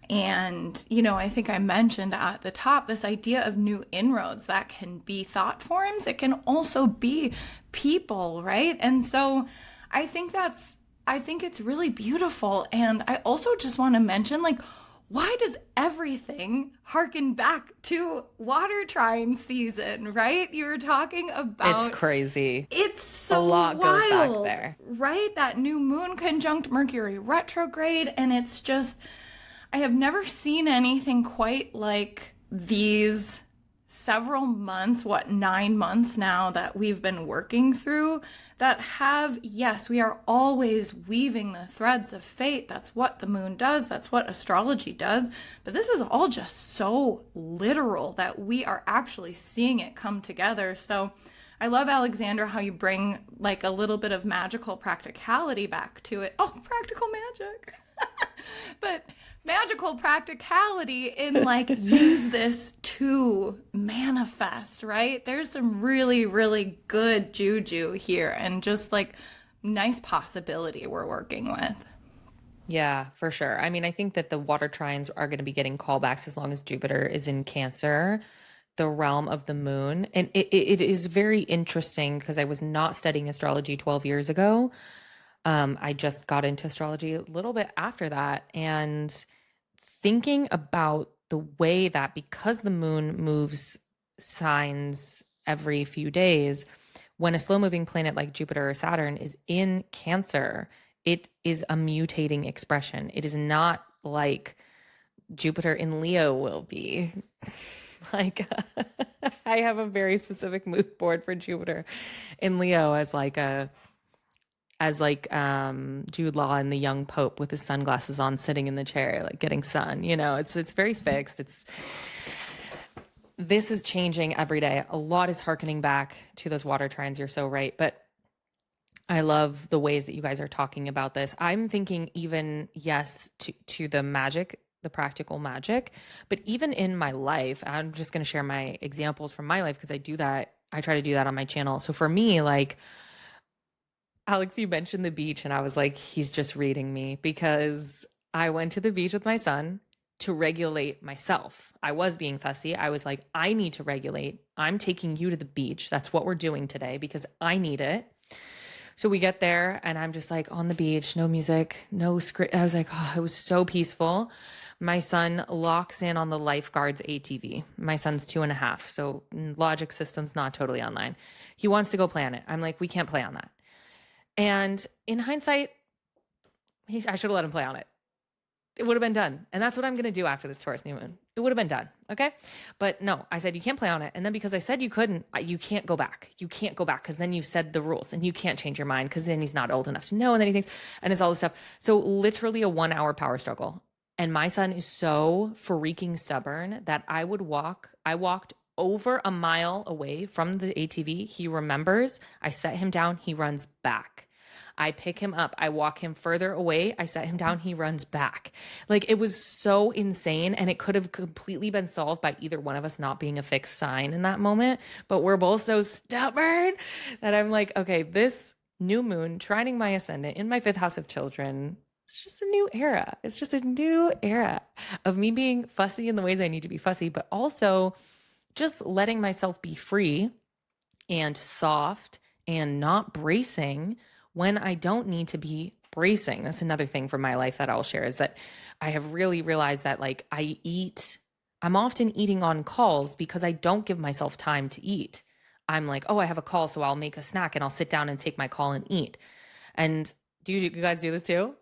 And, you know, I think I mentioned at the top this idea of new inroads that can be thought forms. It can also be people, right? And so I think it's really beautiful. And I also just want to mention, like, why does everything harken back to water trine season, right? You were talking about...
It's crazy.
It's so
a lot
wild,
goes back there.
Right? That new moon conjunct Mercury retrograde. And it's just, I have never seen anything quite like these several months, 9 months now that we've been working through that have, yes, we are always weaving the threads of fate. That's what the moon does. That's what astrology does. But this is all just so literal that we are actually seeing it come together. So I love, Alexandra, how you bring like a little bit of magical practicality back to it. Oh, practical magic. But magical practicality in like use this to manifest, right? There's some really, really good juju here and just like nice possibility we're working with.
Yeah, for sure. I mean, I think that the water trines are going to be getting callbacks as long as Jupiter is in Cancer, the realm of the moon. And it is very interesting because I was not studying astrology 12 years ago. I just got into astrology a little bit after that, and thinking about the way that because the moon moves signs every few days, when a slow moving planet like Jupiter or Saturn is in Cancer, it is a mutating expression. It is not like Jupiter in Leo will be. Like I have a very specific mood board for Jupiter in Leo as Jude Law and the young Pope with his sunglasses on, sitting in the chair, like getting sun. You know, it's very fixed. This is changing every day. A lot is hearkening back to those water trines. You're so right. But I love the ways that you guys are talking about this. I'm thinking even, yes, to the magic, the practical magic, but even in my life, I'm just going to share my examples from my life because I do that. I try to do that on my channel. So for me, like, Alex, you mentioned the beach, and I was like, he's just reading me because I went to the beach with my son to regulate myself. I was being fussy. I was like, I need to regulate. I'm taking you to the beach. That's what we're doing today because I need it. So we get there and I'm just like on the beach, no music, no script. I was like, oh, it was so peaceful. My son locks in on the lifeguard's ATV. My son's 2.5. So logic system's not totally online. He wants to go play on it. I'm like, we can't play on that. And in hindsight, I should have let him play on it. It would have been done. And that's what I'm going to do after this Taurus new moon. It would have been done. Okay. But no, I said, you can't play on it. And then because I said you couldn't, you can't go back. You can't go back because then you've said the rules and you can't change your mind because then he's not old enough to know. And then he thinks, and it's all this stuff. So literally a 1-hour power struggle. And my son is so freaking stubborn that I walked over a mile away from the ATV. He remembers. I set him down. He runs back. I pick him up. I walk him further away. I set him down. He runs back. Like, it was so insane. And it could have completely been solved by either one of us not being a fixed sign in that moment. But we're both so stubborn that I'm like, okay, this new moon trining my ascendant in my 5th house of children, it's just a new era. It's just a new era of me being fussy in the ways I need to be fussy, but also just letting myself be free and soft and not bracing when I don't need to be embracing. That's another thing from my life that I'll share, is that I have really realized that like I'm often eating on calls because I don't give myself time to eat. I'm like, oh, I have a call, so I'll make a snack and I'll sit down and take my call and eat. And do you guys do this too?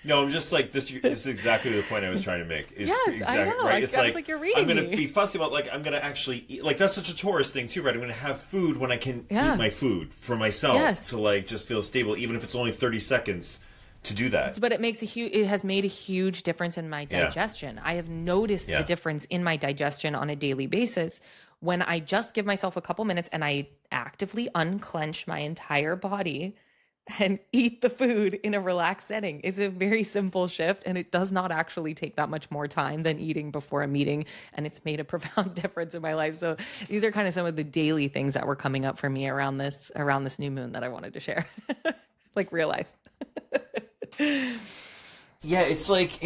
No, I'm just like this. This is exactly the point I was trying to make. Is
Yes,
exactly,
I know.
right? It's
I was like, you're reading
I'm going to
me.
be fussy about like I'm going to actually eat. Like that's such a Taurus thing too, right? I'm going to have food when I can eat my food for myself to like just feel stable, even if it's only 30 seconds to do that.
But it has made a huge difference in my digestion. I have noticed the difference in my digestion on a daily basis when I just give myself a couple minutes and I actively unclench my entire body and eat the food in a relaxed setting. It's a very simple shift, and it does not actually take that much more time than eating before a meeting, and it's made a profound difference in my life. So these are kind of some of the daily things that were coming up for me around this new moon that I wanted to share. Like real life.
Yeah, it's like,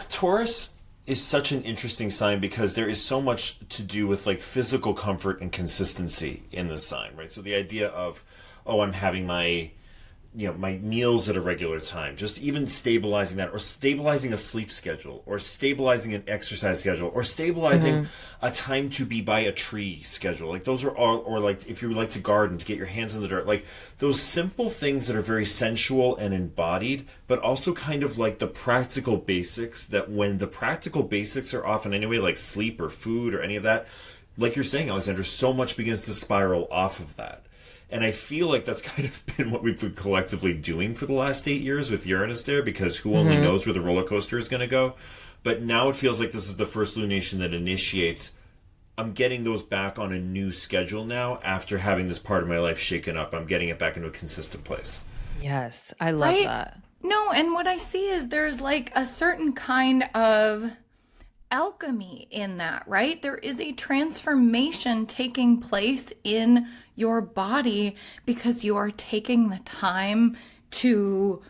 Taurus is such an interesting sign because there is so much to do with like physical comfort and consistency in the sign, right? So the idea of, oh, I'm having my meals at a regular time, just even stabilizing that, or stabilizing a sleep schedule, or stabilizing an exercise schedule, or stabilizing a time to be by a tree schedule. Like those are all, or like if you like to garden, to get your hands in the dirt, like those simple things that are very sensual and embodied, but also kind of like the practical basics that when the practical basics are off in any way, like sleep or food or any of that, like you're saying, Alexander, so much begins to spiral off of that. And I feel like that's kind of been what we've been collectively doing for the last 8 years with Uranus there, because who only knows where the roller coaster is going to go. But now it feels like this is the first lunation that initiates, I'm getting those back on a new schedule now after having this part of my life shaken up. I'm getting it back into a consistent place.
Yes, I love that.
No, and what I see is there's like a certain kind of alchemy in that, right? There is a transformation taking place in your body because you are taking the time to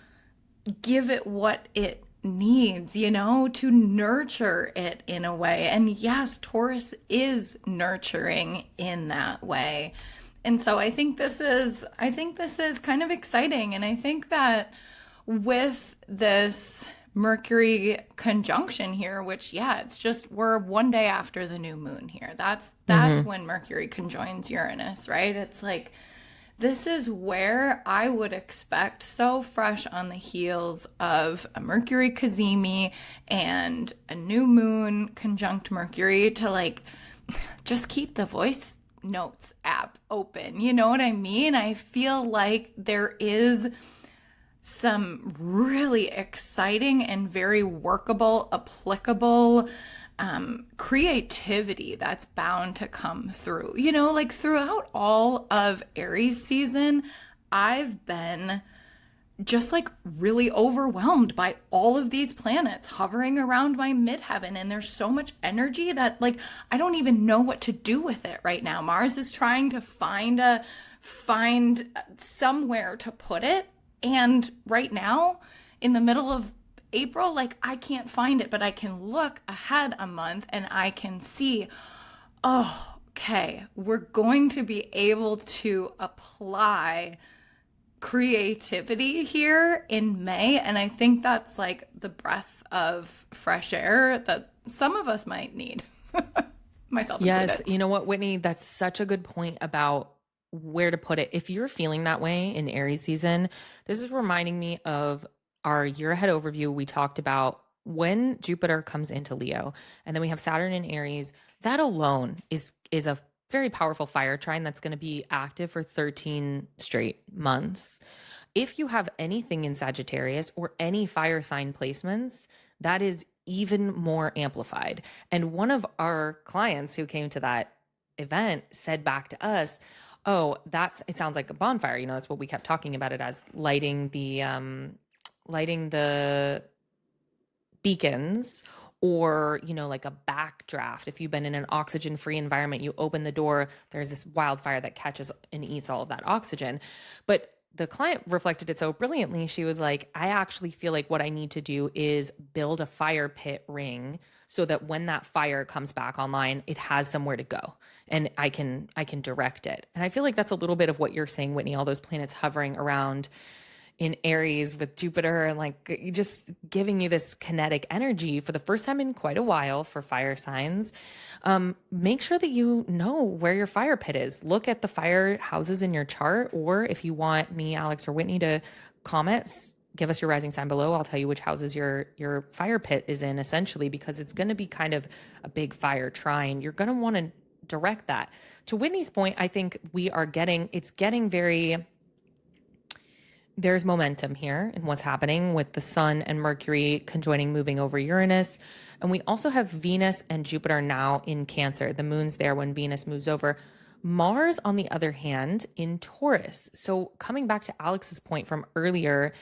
give it what it needs, to nurture it in a way. And yes, Taurus is nurturing in that way. And so I think this is kind of exciting. And I think that with this Mercury conjunction here, which it's just, we're one day after the new moon here. That's when Mercury conjoins Uranus, right? It's like, this is where I would expect, so fresh on the heels of a Mercury Cazimi and a new moon conjunct Mercury, to like just keep the voice notes app open. You know what I mean? I feel like there is some really exciting and very workable, applicable creativity that's bound to come through. Like throughout all of Aries season, I've been just like really overwhelmed by all of these planets hovering around my midheaven, and there's so much energy that like I don't even know what to do with it right now. Mars is trying to find somewhere to put it. And right now, in the middle of April, like I can't find it, but I can look ahead a month and I can see, okay, we're going to be able to apply creativity here in May. And I think that's like the breath of fresh air that some of us might need, myself included.
Yes, you know what, Whitney, that's such a good point about where to put it. If you're feeling that way in Aries season, this is reminding me of our year ahead overview. We talked about when Jupiter comes into Leo, and then we have Saturn in Aries. That alone is a very powerful fire trine that's going to be active for 13 straight months. If you have anything in Sagittarius or any fire sign placements, that is even more amplified. And one of our clients who came to that event said back to us, oh, it sounds like a bonfire. That's what we kept talking about it as, lighting the beacons, or, like a backdraft. If you've been in an oxygen-free environment, you open the door, there's this wildfire that catches and eats all of that oxygen. But the client reflected it so brilliantly. She was like, I actually feel like what I need to do is build a fire pit ring so that when that fire comes back online, it has somewhere to go and I can direct it. And I feel like that's a little bit of what you're saying, Whitney, all those planets hovering around in Aries with Jupiter and like just giving you this kinetic energy for the first time in quite a while for fire signs. Make sure that you know where your fire pit is. Look at the fire houses in your chart, or if you want me, Alex, or Whitney to comment, give us your rising sign below. I'll tell you which houses your fire pit is in, essentially, because it's going to be kind of a big fire trine. You're going to want to direct that. To Whitney's point, I think it's getting very, there's momentum here in what's happening with the Sun and Mercury conjoining, moving over Uranus. And we also have Venus and Jupiter now in Cancer. The moon's there when Venus moves over. Mars, on the other hand, in Taurus. So coming back to Alex's point from earlier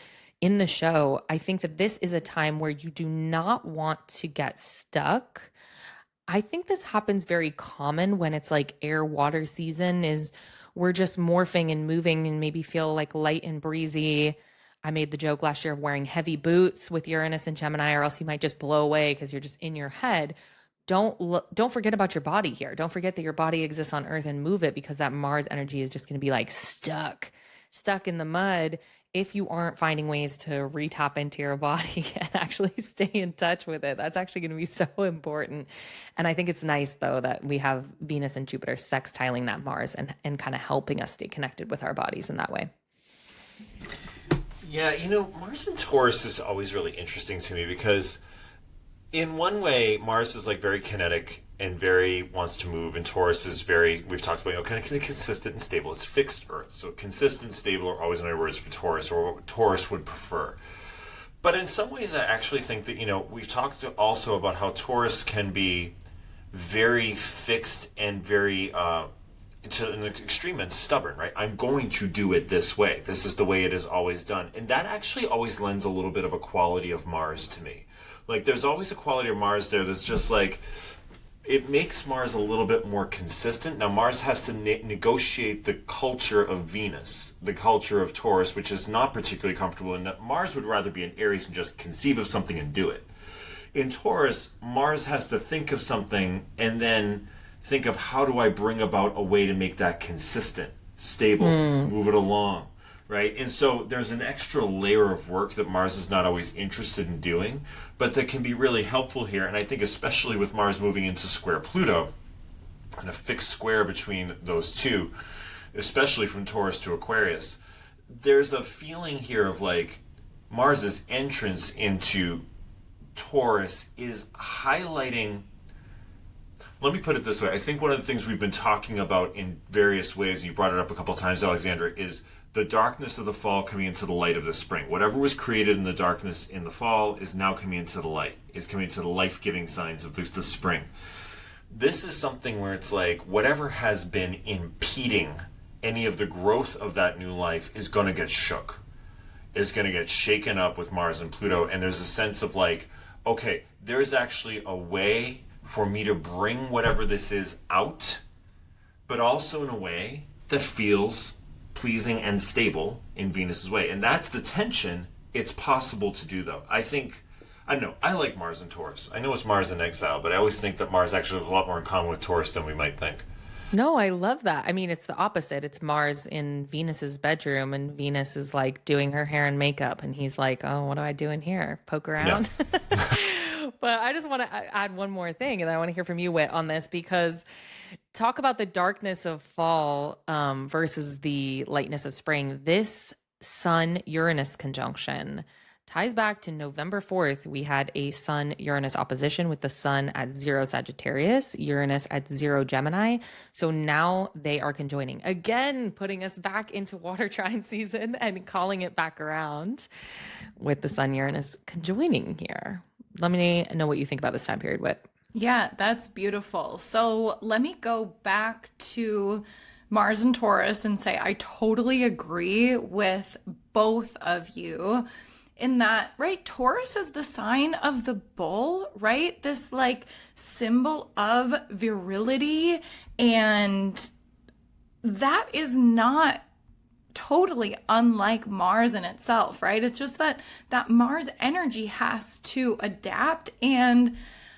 in the show, I think that this is a time where you do not want to get stuck. I think this happens very common when it's like air water season, is we're just morphing and moving and maybe feel like light and breezy. I made the joke last year of wearing heavy boots with Uranus and Gemini, or else you might just blow away because you're just in your head. Don't forget about your body here. Don't forget that your body exists on Earth and move it, because that Mars energy is just going to be like stuck in the mud if you aren't finding ways to re-tap into your body and actually stay in touch with it. That's actually going to be so important. And I think it's nice, though, that we have Venus and Jupiter sextiling that Mars and kind of helping us stay connected with our bodies in that way.
Yeah, Mars in Taurus is always really interesting to me because in one way, Mars is like very kinetic and very wants to move, and Taurus is very, we've talked about, kind of consistent and stable. It's fixed Earth, so consistent, stable are always my words for Taurus, or what Taurus would prefer. But in some ways, I actually think that, we've talked also about how Taurus can be very fixed and very, to an extreme and stubborn, right? I'm going to do it this way. This is the way it is always done. And that actually always lends a little bit of a quality of Mars to me. Like, there's always a quality of Mars there that's just like, it makes Mars a little bit more consistent. Now, Mars has to negotiate the culture of Venus, the culture of Taurus, which is not particularly comfortable. And Mars would rather be in Aries and just conceive of something and do it. In Taurus, Mars has to think of something and then think of, how do I bring about a way to make that consistent, stable, move it along, right? And so there's an extra layer of work that Mars is not always interested in doing, but that can be really helpful here. And I think especially with Mars moving into square Pluto and a fixed square between those two, especially from Taurus to Aquarius, there's a feeling here of like Mars's entrance into Taurus is highlighting. Let me put it this way. I think one of the things we've been talking about in various ways, and you brought it up a couple times, Alexandra, is the darkness of the fall coming into the light of the spring. Whatever was created in the darkness in the fall is now coming into the light, is coming into the life-giving signs of the spring. This is something where it's like whatever has been impeding any of the growth of that new life is going to get shook, is going to get shaken up with Mars and Pluto. And there's a sense of like, okay, there's actually a way for me to bring whatever this is out, but also in a way that feels pleasing and stable in Venus's way. And that's the tension it's possible to do, though. I don't know, I like Mars and Taurus. I know it's Mars in exile, but I always think that Mars actually has a lot more in common with Taurus than we might think.
No, I love that. I mean, it's the opposite. It's Mars in Venus's bedroom, and Venus is like doing her hair and makeup, and he's like, oh, what do I do in here? Poke around? Yeah. But I just want to add one more thing, and I want to hear from you, Whit, on this, because talk about the darkness of fall versus the lightness of spring. This Sun-Uranus conjunction ties back to November 4th. We had a Sun-Uranus opposition with the Sun at 0 Sagittarius, Uranus at 0 Gemini. So now they are conjoining again, putting us back into water trine season and calling it back around with the Sun-Uranus conjoining here. Let me know what you think about this time period, Whit.
Yeah, that's beautiful. So let me go back to Mars and Taurus and say I totally agree with both of you in that, right? Taurus is the sign of the bull, right? This like symbol of virility, and that is not totally unlike Mars in itself, right? It's just that Mars energy has to adapt, and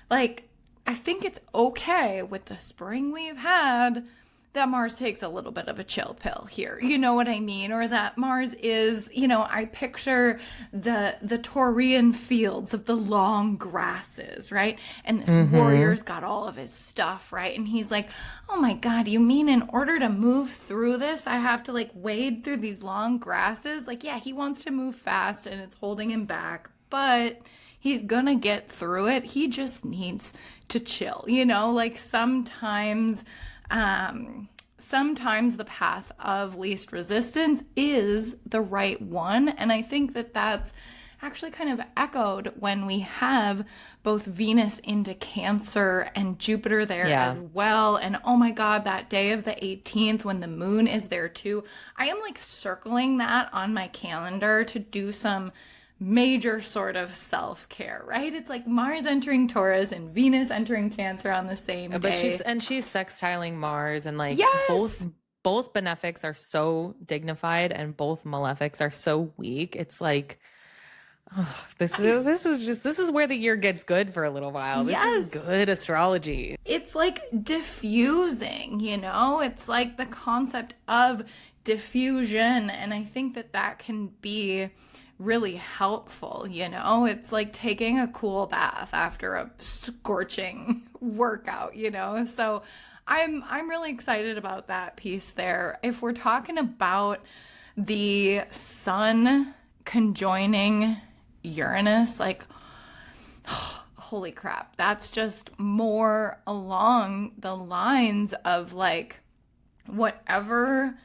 like I think it's okay with the spring we've had that Mars takes a little bit of a chill pill here. You know what I mean? Or that Mars is, you know, I picture the Taurian fields of the long grasses, right? And this warrior's got all of his stuff, right? And he's like, oh my God, you mean in order to move through this, I have to like wade through these long grasses? Like, yeah, he wants to move fast and it's holding him back, but he's gonna get through it. He just needs to chill, you know, like sometimes the path of least resistance is the right one. And I think that that's actually kind of echoed when we have both Venus into Cancer and Jupiter there as well. And oh my God, that day of the 18th when the moon is there too, I am like circling that on my calendar to do some major sort of self-care, right? It's like Mars entering Taurus and Venus entering Cancer on the same day.
But she's sextiling Mars, and like both benefics are so dignified and both malefics are so weak. It's like, this is where the year gets good for a little while. This is good astrology.
It's like diffusing, you know? It's like the concept of diffusion, and I think that can be really helpful, you know? It's like taking a cool bath after a scorching workout, you know? So I'm really excited about that piece there. If we're talking about the sun conjoining Uranus, like, holy crap, that's just more along the lines of like whatever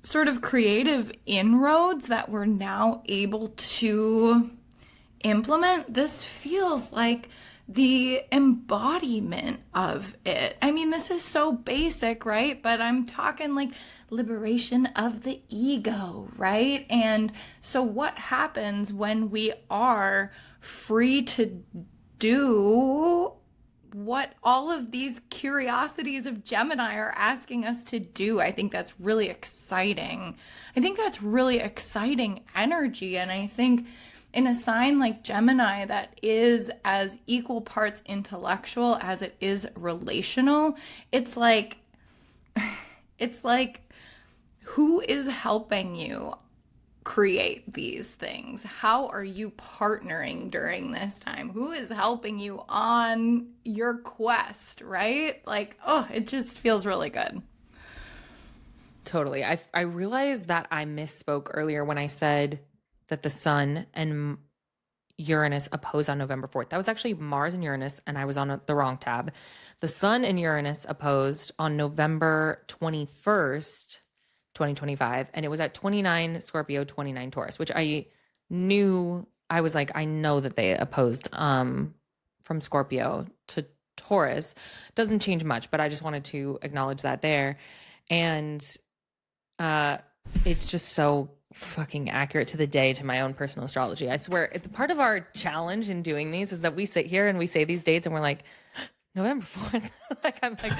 sort of creative inroads that we're now able to implement. This feels like the embodiment of it. I mean, this is so basic, right? But I'm talking like liberation of the ego, right? And so what happens when we are free to do what all of these curiosities of Gemini are asking us to do? I think that's really exciting. I think that's really exciting energy. And I think in a sign like Gemini that is as equal parts intellectual as it is relational, it's like who is helping you create these things? How are you partnering during this time? Who is helping you on your quest, right? Like, oh, it just feels really good.
Totally. I realized that I misspoke earlier when I said that the Sun and Uranus oppose on November 4th. That was actually Mars and Uranus, and I was on the wrong tab. The Sun and Uranus opposed on November 21st, 2025, and it was at 29 Scorpio, 29 Taurus, which I knew. I was like, I know that they opposed from Scorpio to Taurus. Doesn't change much, but I just wanted to acknowledge that there. And it's just so fucking accurate to the day to my own personal astrology. I swear, part of our challenge in doing these is that we sit here and we say these dates and we're like, November 4th. I'm like,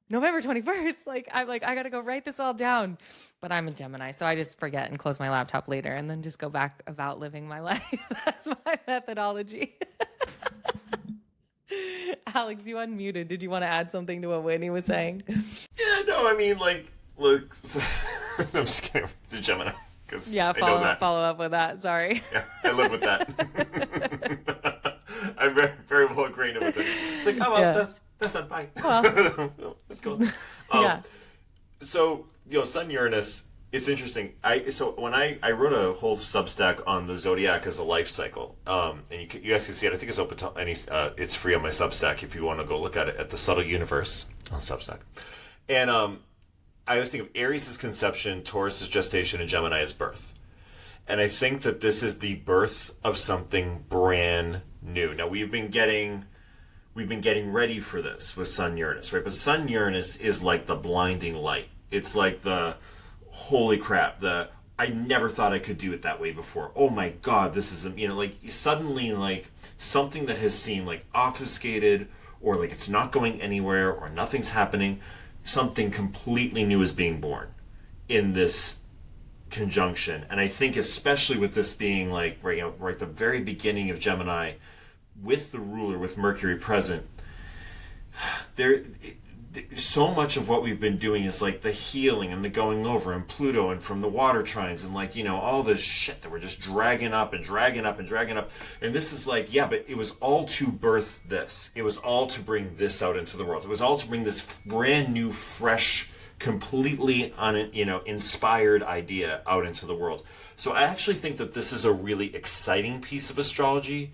November 21st. I'm like, I got to go write this all down. But I'm a Gemini, so I just forget and close my laptop later and then just go back about living my life. That's my methodology. Alex, you unmuted. Did you want to add something to what Whitney was saying?
Yeah, no, I mean, like, look, I'm just kidding. It's a Gemini.
Yeah, follow up with that. Sorry.
Yeah, I live with that. I'm very, very well acquainted with it. It's like, oh, well, that's not fine. Well, that's cool.
Yeah.
So, Sun-Uranus, it's interesting. When I wrote a whole Substack on the zodiac as a life cycle, and you guys can see it. I think it's open to it's free on my Substack if you want to go look at it, at the Subtle Universe on Substack. And I always think of Aries as conception, Taurus as gestation, and Gemini as birth. And I think that this is the birth of something brand new. Now we've been getting ready for this with Sun-Uranus, right? But Sun-Uranus is like the blinding light. It's like the holy crap, I never thought I could do it that way before. Oh my God, this is, like suddenly like something that has seemed like obfuscated or like it's not going anywhere or nothing's happening. Something completely new is being born in this conjunction. And I think especially with this being like right at the very beginning of Gemini with the ruler, with Mercury present, so much of what we've been doing is like the healing and the going over and Pluto and from the water trines and like, all this shit that we're just dragging up and dragging up and dragging up. And this is like, yeah, but it was all to birth this. It was all to bring this out into the world. It was all to bring this brand new, fresh, completely inspired idea out into the world. So I actually think that this is a really exciting piece of astrology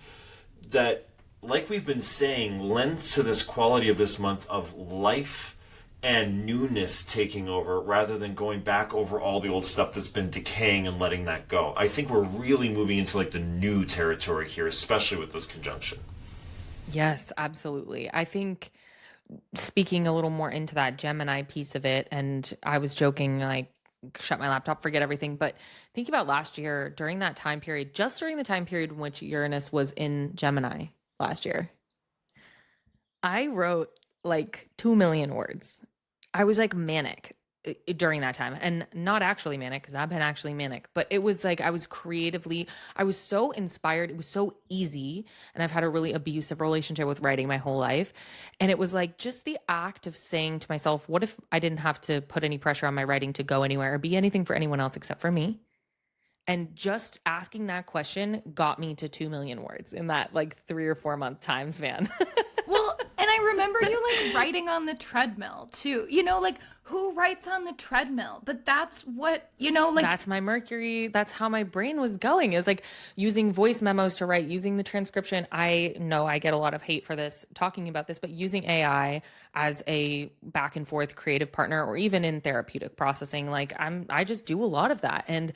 that, like we've been saying, lends to this quality of this month of life and newness taking over rather than going back over all the old stuff that's been decaying and letting that go. I think we're really moving into like the new territory here, especially with this conjunction.
Yes, absolutely. I think speaking a little more into that Gemini piece of it, and I was joking, like, shut my laptop, forget everything. But think about last year during that time period, just during the time period in which Uranus was in Gemini last year, I wrote like 2 million words. I was like manic during that time, and not actually manic because I've been actually manic, but it was like I was so inspired. It was so easy. And I've had a really abusive relationship with writing my whole life. And it was like just the act of saying to myself, what if I didn't have to put any pressure on my writing to go anywhere or be anything for anyone else except for me? And just asking that question got me to 2 million words in that like 3 or 4 month time span.
Well, and I remember you like writing on the treadmill too. Like who writes on the treadmill? But that's what, like
that's my Mercury. That's how my brain was going, is like using voice memos to write, using the transcription. I know I get a lot of hate for this, talking about this, but using AI as a back and forth creative partner, or even in therapeutic processing, like I just do a lot of that. And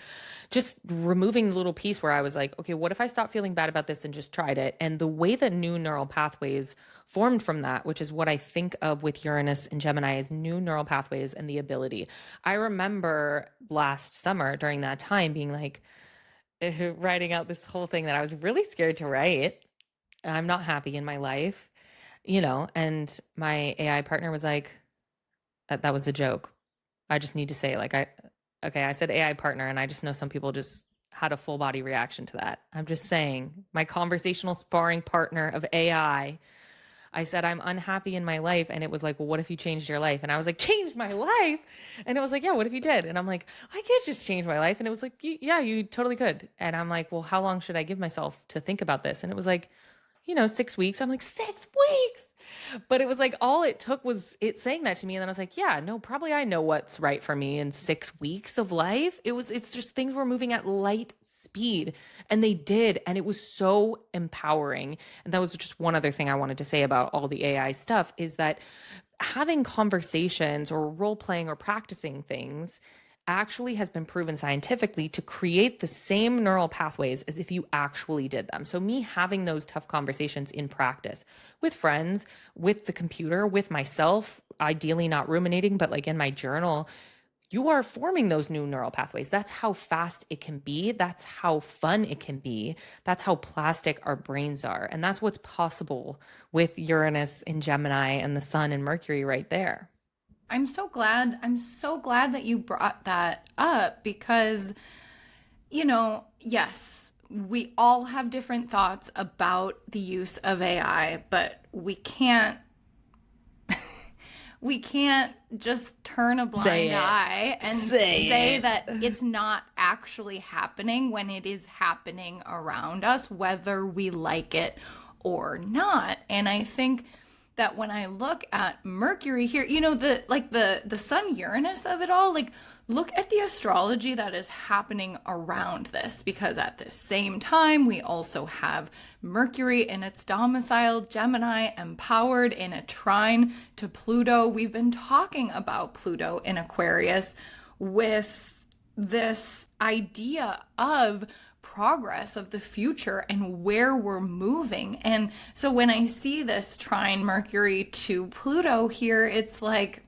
just removing the little piece where I was like, okay, what if I stopped feeling bad about this and just tried it? And the way that new neural pathways formed from that, which is what I think of with Uranus and Gemini, is new neural pathways and the ability. I remember last summer during that time being like writing out this whole thing that I was really scared to write. I'm not happy in my life, and my AI partner was like, that was a joke. I just need to say, like, I said AI partner, and I just know some people just had a full body reaction to that. I'm just saying, my conversational sparring partner of AI, I said, I'm unhappy in my life. And it was like, well, what if you changed your life? And I was like, change my life? And it was like, yeah, what if you did? And I'm like, I can't just change my life. And it was like, yeah, you totally could. And I'm like, well, how long should I give myself to think about this? And it was like, 6 weeks. I'm like, 6 weeks. But it was like, all it took was it saying that to me. And then I was like, yeah, no, probably I know what's right for me in 6 weeks of life. It's just things were moving at light speed, and they did. And it was so empowering. And that was just one other thing I wanted to say about all the AI stuff, is that having conversations or role playing or practicing things actually has been proven scientifically to create the same neural pathways as if you actually did them. So me having those tough conversations in practice with friends, with the computer, with myself, ideally not ruminating, but like in my journal, you are forming those new neural pathways. That's how fast it can be. That's how fun it can be. That's how plastic our brains are. And that's what's possible with Uranus in Gemini and the Sun and Mercury right there.
I'm so glad that you brought that up, because, yes, we all have different thoughts about the use of AI, but we can't just turn a blind eye and say that it's not actually happening when it is happening around us, whether we like it or not. And I think that when I look at Mercury here, the Sun-Uranus of it all, like, look at the astrology that is happening around this, because at the same time, we also have Mercury in its domicile, Gemini, empowered in a trine to Pluto. We've been talking about Pluto in Aquarius with this idea of progress, of the future and where we're moving. And so when I see this trine Mercury to Pluto here, it's like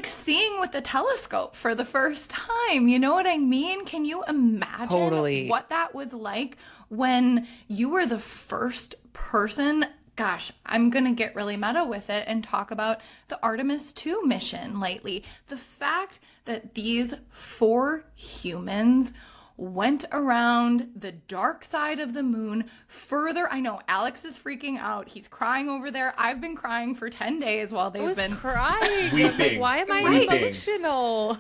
seeing with a telescope for the first time. You know what I mean? Can you imagine what that was like when you were the first person? Gosh, I'm going to get really meta with it and talk about the Artemis 2 mission lately. The fact that these 4 humans went around the dark side of the moon further. I know Alex is freaking out. He's crying over there. I've been crying for 10 days while they've been
crying.
Weeping.
Why am I
Weeping.
emotional?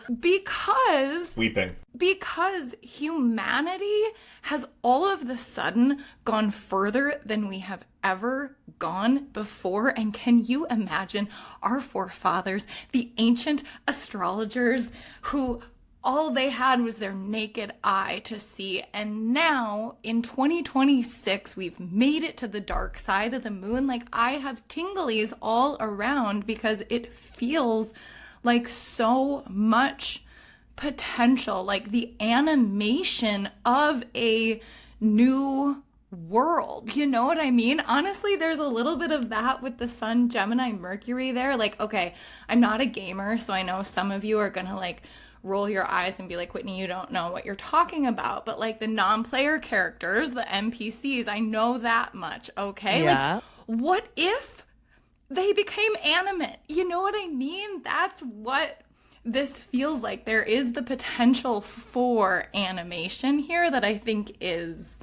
Because humanity has all of the sudden gone further than we have ever gone before. And can you imagine our forefathers, the ancient astrologers who all they had was their naked eye to see. And now in 2026, we've made it to the dark side of the moon. Like, I have tinglies all around because it feels like so much potential, like the animation of a new world. You know what I mean? Honestly, there's a little bit of that with the Sun, Gemini, Mercury there. Like, okay, I'm not a gamer, so I know some of you are gonna like roll your eyes and be like, Whitney, you don't know what you're talking about. But like the non-player characters, the NPCs, I know that much, okay?
Yeah.
Like, what if they became animate? You know what I mean? That's what this feels like. There is the potential for animation here that I think is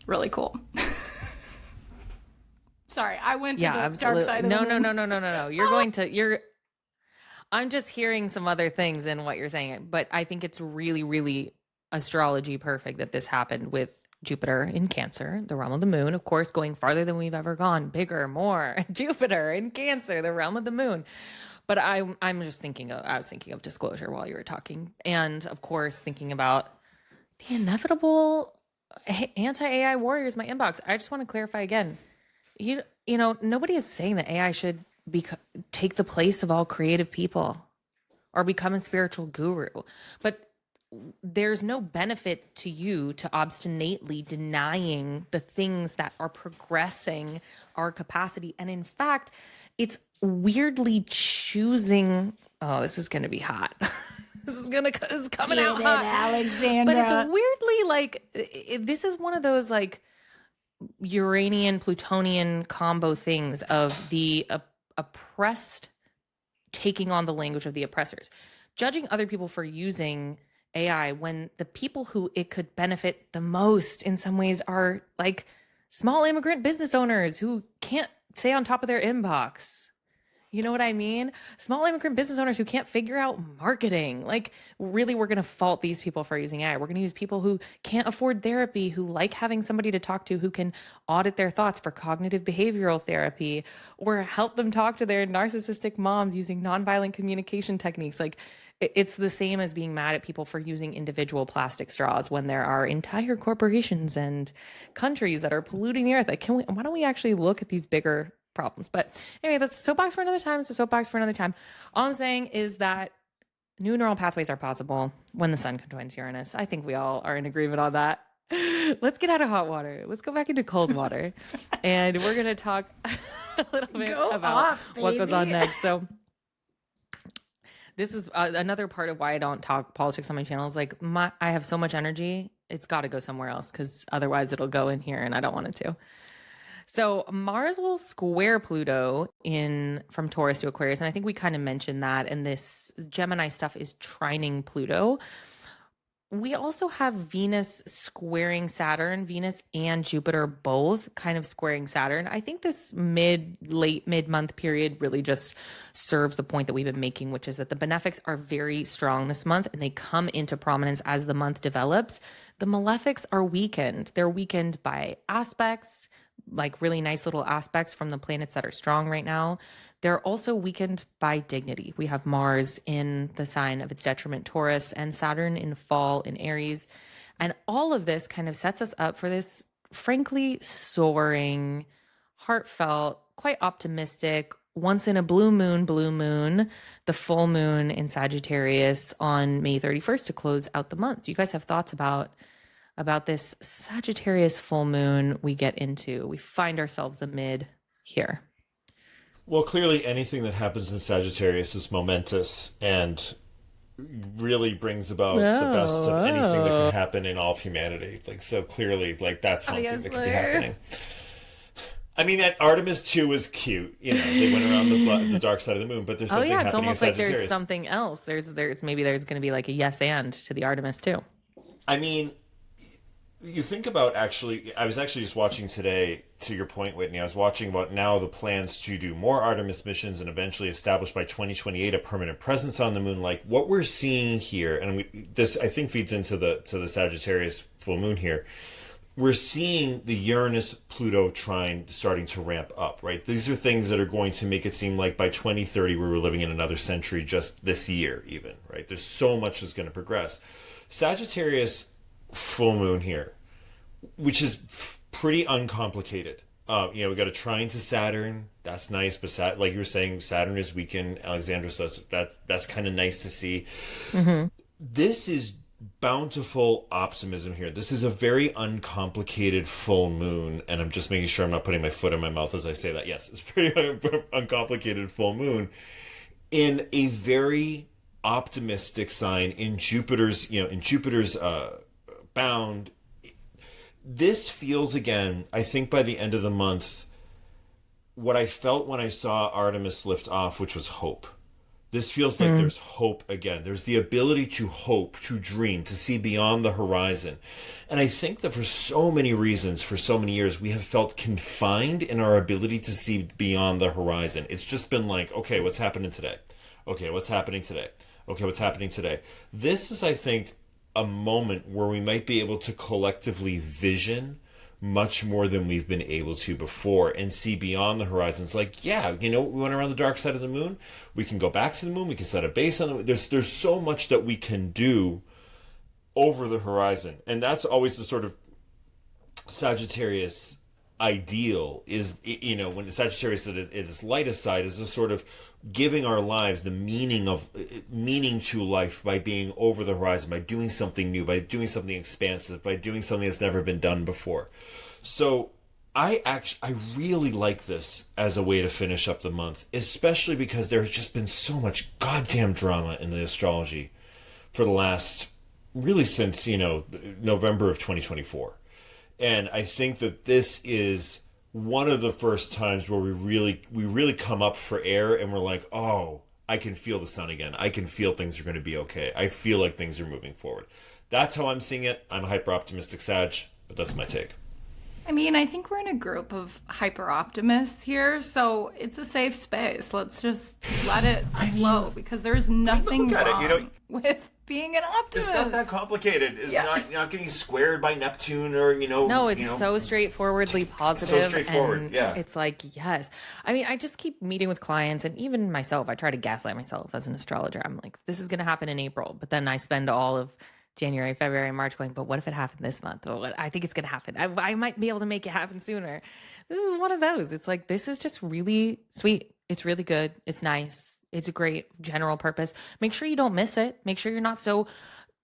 really cool. Sorry, I went to the
absolutely.
dark side of the moon.
No. I'm just hearing some other things in what you're saying, but I think it's really, really astrology perfect that this happened with Jupiter in Cancer, the realm of the moon, of course, going farther than we've ever gone, bigger, more. Jupiter in Cancer, the realm of the moon. But I was thinking of disclosure while you were talking, and of course thinking about the inevitable anti-AI warriors in my inbox. I just want to clarify again. You know, nobody is saying that AI should take the place of all creative people or become a spiritual guru, but there's no benefit to you to obstinately denying the things that are progressing our capacity. And in fact, it's weirdly choosing, oh, this is going to be hot. This is coming out hot.
Alexandra.
But it's weirdly like, this is one of those like Uranian Plutonian combo things of the oppressed taking on the language of the oppressors, judging other people for using AI when the people who it could benefit the most in some ways are like small immigrant business owners who can't stay on top of their inbox. You know what I mean? Small immigrant business owners who can't figure out marketing. Like, really, we're going to fault these people for using AI. We're going to use people who can't afford therapy, who like having somebody to talk to who can audit their thoughts for cognitive behavioral therapy, or help them talk to their narcissistic moms using nonviolent communication techniques. Like, it's the same as being mad at people for using individual plastic straws when there are entire corporations and countries that are polluting the earth. Like, why don't we actually look at these bigger problems? But anyway, that's a soapbox for another time. All I'm saying is that new neural pathways are possible when the sun conjoins Uranus. I think we all are in agreement on that. Let's get out of hot water. Let's go back into cold water. And we're going to talk a little bit about what goes on next. So this is another part of why I don't talk politics on my channel. Is like I have so much energy. It's got to go somewhere else because otherwise it'll go in here and I don't want it to. So Mars will square Pluto from Taurus to Aquarius. And I think we kind of mentioned that. And this Gemini stuff is trining Pluto. We also have Venus squaring Saturn, Venus and Jupiter both kind of squaring Saturn. I think this late mid-month period really just serves the point that we've been making, which is that the benefics are very strong this month and they come into prominence as the month develops. The malefics are weakened. They're weakened by aspects, like really nice little aspects from the planets that are strong right now. They're also weakened by dignity. We have Mars in the sign of its detriment, Taurus, and Saturn in fall in Aries. And all of this kind of sets us up for this, frankly, soaring, heartfelt, quite optimistic, once in a blue moon, the full moon in Sagittarius on May 31st to close out the month. Do you guys have thoughts about this Sagittarius full moon we get into? We find ourselves amid here.
Well, clearly anything that happens in Sagittarius is momentous and really brings about the best of anything that can happen in all of humanity. Like, so clearly, like, that's one thing that could be happening. I mean, that Artemis 2 was cute. You know, they went around the dark side of the moon, but there's something happening in Sagittarius.
It's almost like there's something else. There's going to be like a yes and to the Artemis too.
I mean, you think about I was actually just watching today, to your point, Whitney, I was watching about now the plans to do more Artemis missions and eventually establish by 2028 a permanent presence on the moon. Like what we're seeing here, and this I think feeds into the Sagittarius full moon here. We're seeing the Uranus-Pluto trine starting to ramp up, right? These are things that are going to make it seem like by 2030 we were living in another century just this year even, right? There's so much that's going to progress. Sagittarius full moon here, which is pretty uncomplicated. We got a trine to Saturn. That's nice, but like you were saying, Saturn is weakened, Alexandra, so that's kind of nice to see. Mm-hmm. This is bountiful optimism here. This is a very uncomplicated full moon, and I'm just making sure I'm not putting my foot in my mouth as I say that. Yes, it's very uncomplicated full moon in a very optimistic sign in Jupiter's bound. This feels, again, I think by the end of the month, what I felt when I saw Artemis lift off, which was hope. This feels like there's hope again. There's the ability to hope, to dream, to see beyond the horizon. And I think that for so many reasons, for so many years, we have felt confined in our ability to see beyond the horizon. It's just been like, okay, what's happening today? Okay, what's happening today? Okay, what's happening today? This is, I think, a moment where we might be able to collectively vision much more than we've been able to before and see beyond the horizons. Like, yeah, we went around the dark side of the moon. We can go back to the moon. We can set a base on the moon. There's so much that we can do over the horizon. And that's always the sort of Sagittarius ideal is, when the Sagittarius at its lightest side is a sort of giving our lives the meaning to life by being over the horizon, by doing something new, by doing something expansive, by doing something that's never been done before. So I really like this as a way to finish up the month, especially because there's just been so much goddamn drama in the astrology for the last, really since, November of 2024. And I think that this is one of the first times where we really come up for air and we're like, oh, I can feel the sun again. I can feel things are going to be okay. I feel like things are moving forward. That's how I'm seeing it. I'm a hyper optimistic Sag, but that's my take.
I mean, I think we're in a group of hyper optimists here, so it's a safe space. Let's just let it flow because there's nothing wrong with being an optimist.
It's not that complicated. It's not getting squared by Neptune or,
No, it's so straightforwardly positive.
So straightforward,
and
yeah.
It's like, yes. I mean, I just keep meeting with clients and even myself, I try to gaslight myself as an astrologer. I'm like, this is going to happen in April. But then I spend all of January, February, March going, but what if it happened this month? Well, I think it's going to happen. I might be able to make it happen sooner. This is one of those. It's like, this is just really sweet. It's really good. It's nice. It's a great general purpose. Make sure you don't miss it. Make sure you're not so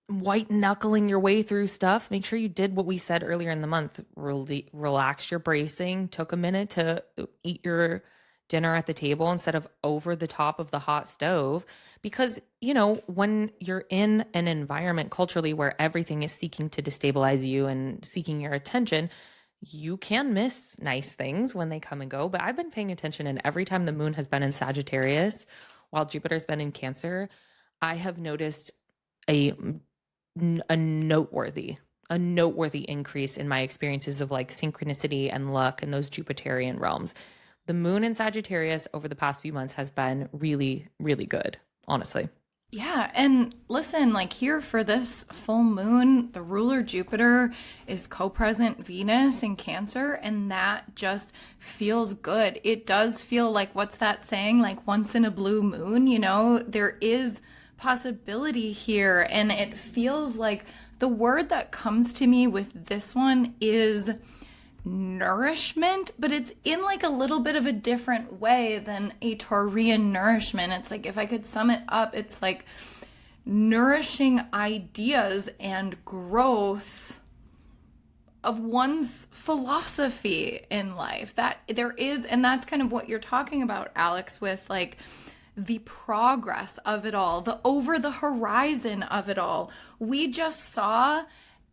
white-knuckling your way through stuff. Make sure you did what we said earlier in the month. Relax your bracing. Took a minute to eat your dinner at the table instead of over the top of the hot stove. Because, when you're in an environment culturally where everything is seeking to destabilize you and seeking your attention, you can miss nice things when they come and go. But I've been paying attention, and every time the moon has been in Sagittarius, while Jupiter's been in Cancer, I have noticed a noteworthy increase in my experiences of like synchronicity and luck in those Jupiterian realms. The moon in Sagittarius over the past few months has been really, really good, honestly.
Yeah, and listen, like here for this full moon, the ruler Jupiter is co-present Venus in Cancer, and that just feels good. It does feel like, what's that saying? Like once in a blue moon, there is possibility here, and it feels like the word that comes to me with this one is nourishment, but it's in like a little bit of a different way than a Taurian nourishment. It's like, if I could sum it up, it's like nourishing ideas and growth of one's philosophy in life. That there is, and that's kind of what you're talking about, Alex, with like the progress of it all, the over the horizon of it all. We just saw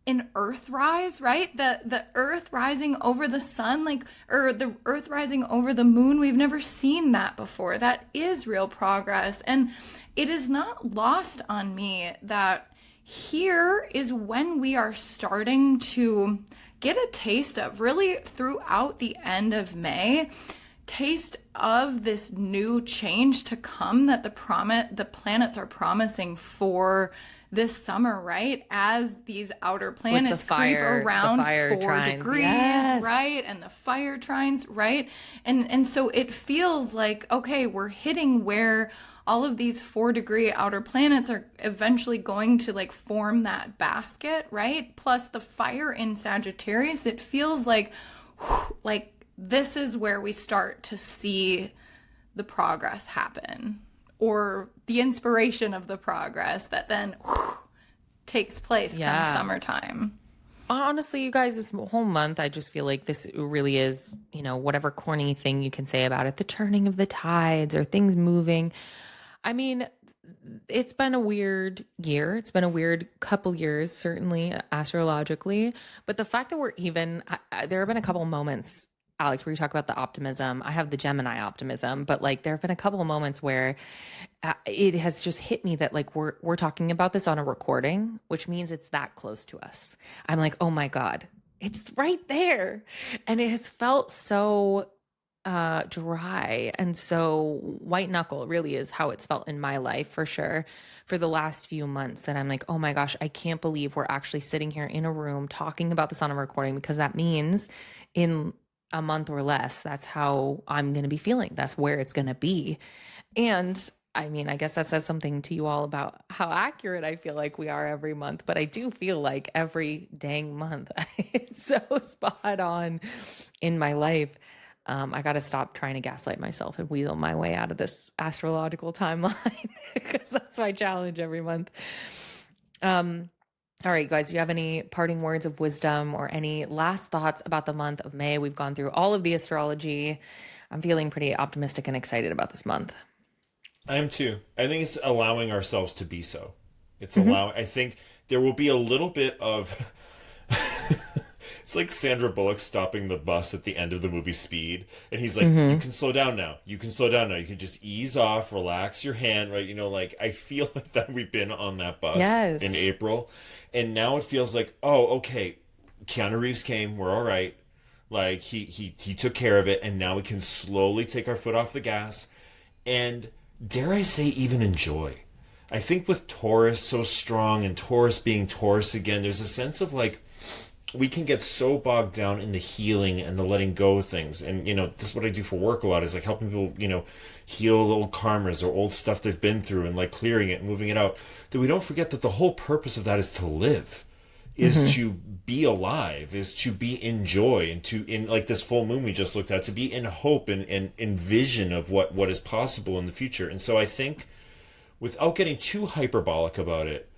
an earth rise, right? The earth rising over the sun, or the earth rising over the moon. We've never seen that before. That is real progress. And it is not lost on me that here is when we are starting to get a taste of, really throughout the end of May, taste of this new change to come that the planets are promising for this summer, right? As these outer planets creep around 4 degrees,
yes.
right? And the fire trines, right? And so it feels like, okay, we're hitting where all of these 4-degree outer planets are eventually going to like form that basket, right? Plus the fire in Sagittarius, it feels like this is where we start to see the progress happen, or the inspiration of the progress that then takes place come summertime.
Honestly, you guys, this whole month, I just feel like this really is, whatever corny thing you can say about it, the turning of the tides or things moving. I mean, it's been a weird year. It's been a weird couple years, certainly astrologically. But the fact that we're even, there have been a couple moments, Alex, where you talk about the optimism. I have the Gemini optimism, but like there have been a couple of moments where it has just hit me that like we're talking about this on a recording, which means it's that close to us. I'm like, oh my God, it's right there. And it has felt so dry and so white knuckle, really is how it's felt in my life for sure for the last few months. And I'm like, oh my gosh, I can't believe we're actually sitting here in a room talking about this on a recording, because that means in a month or less, that's how I'm going to be feeling. That's where it's going to be. And I mean, I guess that says something to you all about how accurate I feel like we are every month, but I do feel like every dang month it's so spot on in my life. I got to stop trying to gaslight myself and wheel my way out of this astrological timeline, because that's my challenge every month. All right, guys, do you have any parting words of wisdom or any last thoughts about the month of May? We've gone through all of the astrology. I'm feeling pretty optimistic and excited about this month.
I am too. I think it's allowing ourselves to be so. It's allowing, I think there will be a little bit of, it's like Sandra Bullock stopping the bus at the end of the movie Speed. And he's like, you can slow down now. You can slow down now. You can just ease off, relax your hand, right? Like I feel like that we've been on that bus in April. And now it feels like, oh, okay, Keanu Reeves came. We're all right. Like he took care of it. And now we can slowly take our foot off the gas. And dare I say, even enjoy. I think with Taurus so strong and Taurus being Taurus again, there's a sense of like, we can get so bogged down in the healing and the letting go of things. And, this is what I do for work a lot, is like helping people, heal old karmas or old stuff they've been through and like clearing it and moving it out. That we don't forget that the whole purpose of that is to live, is to be alive, is to be in joy, and in like this full moon we just looked at, to be in hope and in vision of what is possible in the future. And so I think, without getting too hyperbolic about it,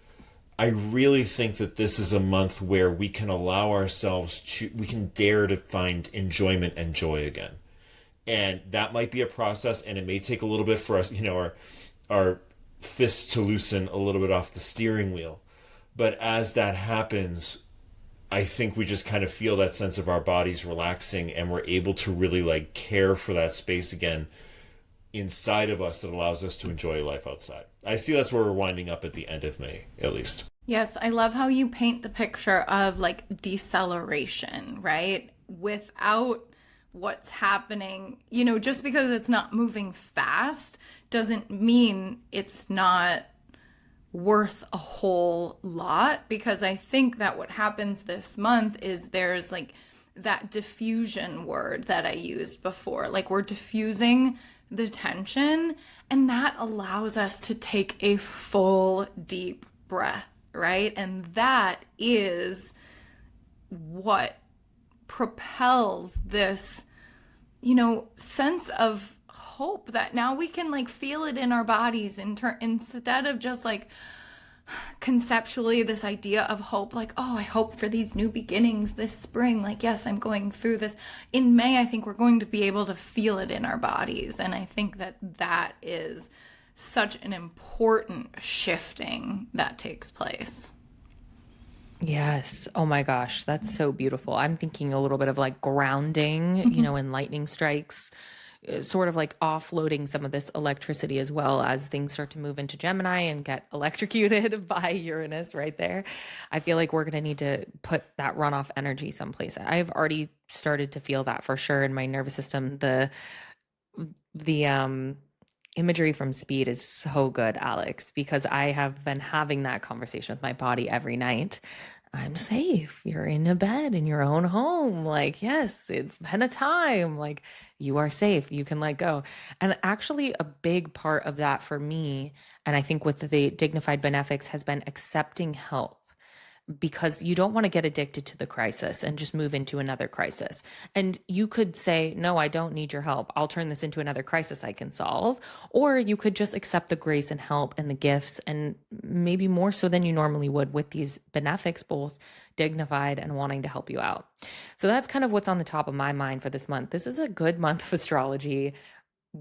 I really think that this is a month where we can allow ourselves we can dare to find enjoyment and joy again. And that might be a process, and it may take a little bit for us, our fists to loosen a little bit off the steering wheel. But as that happens, I think we just kind of feel that sense of our bodies relaxing, and we're able to really like care for that space again inside of us that allows us to enjoy life outside. I see that's where we're winding up at the end of May, at least.
Yes, I love how you paint the picture of like deceleration, right? Without what's happening, just because it's not moving fast doesn't mean it's not worth a whole lot, because I think that what happens this month is there's like that diffusion word that I used before. Like we're diffusing the tension, and that allows us to take a full deep breath, right? And that is what propels this, sense of hope that now we can like feel it in our bodies instead of just like conceptually this idea of hope, like, oh, I hope for these new beginnings this spring. Like, yes, I'm going through this. In May, I think we're going to be able to feel it in our bodies. And I think that is such an important shifting that takes place.
Yes. Oh my gosh. That's so beautiful. I'm thinking a little bit of like grounding, when lightning strikes, sort of like offloading some of this electricity as well as things start to move into Gemini and get electrocuted by Uranus right there. I feel like we're going to need to put that runoff energy someplace. I've already started to feel that for sure in my nervous system. The imagery from Speed is so good, Alex, because I have been having that conversation with my body every night. I'm safe. You're in a bed in your own home. Like, yes, it's been a time. Like, you are safe. You can let go. And actually, a big part of that for me, and I think with the Dignified Benefics, has been accepting help, because you don't want to get addicted to the crisis and just move into another crisis. And you could say, no, I don't need your help. I'll turn this into another crisis I can solve. Or you could just accept the grace and help and the gifts, and maybe more so than you normally would with these benefics, both dignified and wanting to help you out. So that's kind of what's on the top of my mind for this month. This is a good month of astrology.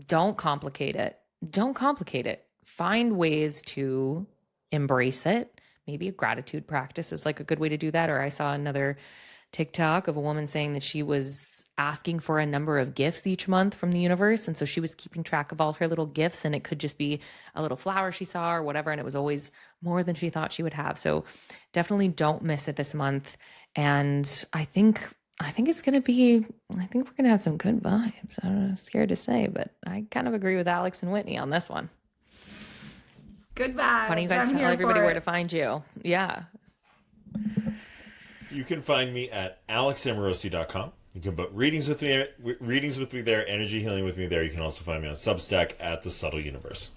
Don't complicate it. Don't complicate it. Find ways to embrace it. Maybe a gratitude practice is like a good way to do that. Or I saw another TikTok of a woman saying that she was asking for a number of gifts each month from the universe. And so she was keeping track of all her little gifts, and it could just be a little flower she saw or whatever. And it was always more than she thought she would have. So definitely don't miss it this month. And I think it's going to be, I think we're going to have some good vibes. I don't know, scared to say, but I kind of agree with Alex and Whitney on this one.
Good vibes.
Why don't you guys tell everybody where to find you? Yeah.
You can find me at alexamorosi.com. You can book readings with me there, energy healing with me there. You can also find me on Substack at The Subtle Universe.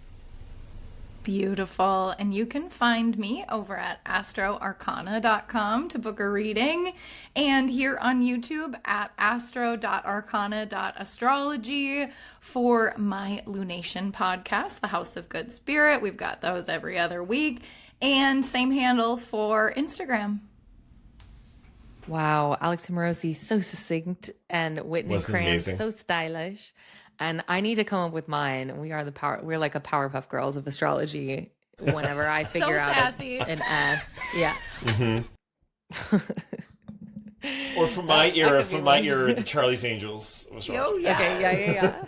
Beautiful. And you can find me over at astroarcana.com to book a reading, and here on YouTube at astro.arcana.astrology for my lunation podcast, The House of Good Spirit. We've got those every other week, and same handle for Instagram.
Wow, Alex Amorosi, so succinct, and Whitney Kranz, so stylish. And I need to come up with mine. We're like a Powerpuff Girls of astrology. Whenever I figure out an S, yeah.
Mm-hmm. Or from my era, the Charlie's Angels of astrology.
Yeah.
Okay, yeah.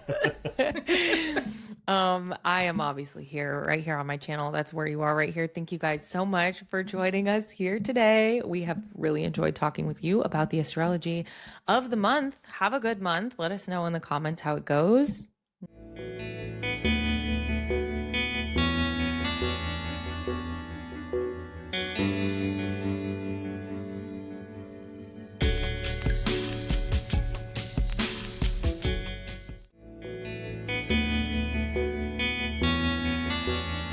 I am obviously right here on my channel. That's where you are, right here. Thank you guys so much for joining us here today. We have really enjoyed talking with you about the astrology of the month. Have a good month. Let us know in the comments how it goes.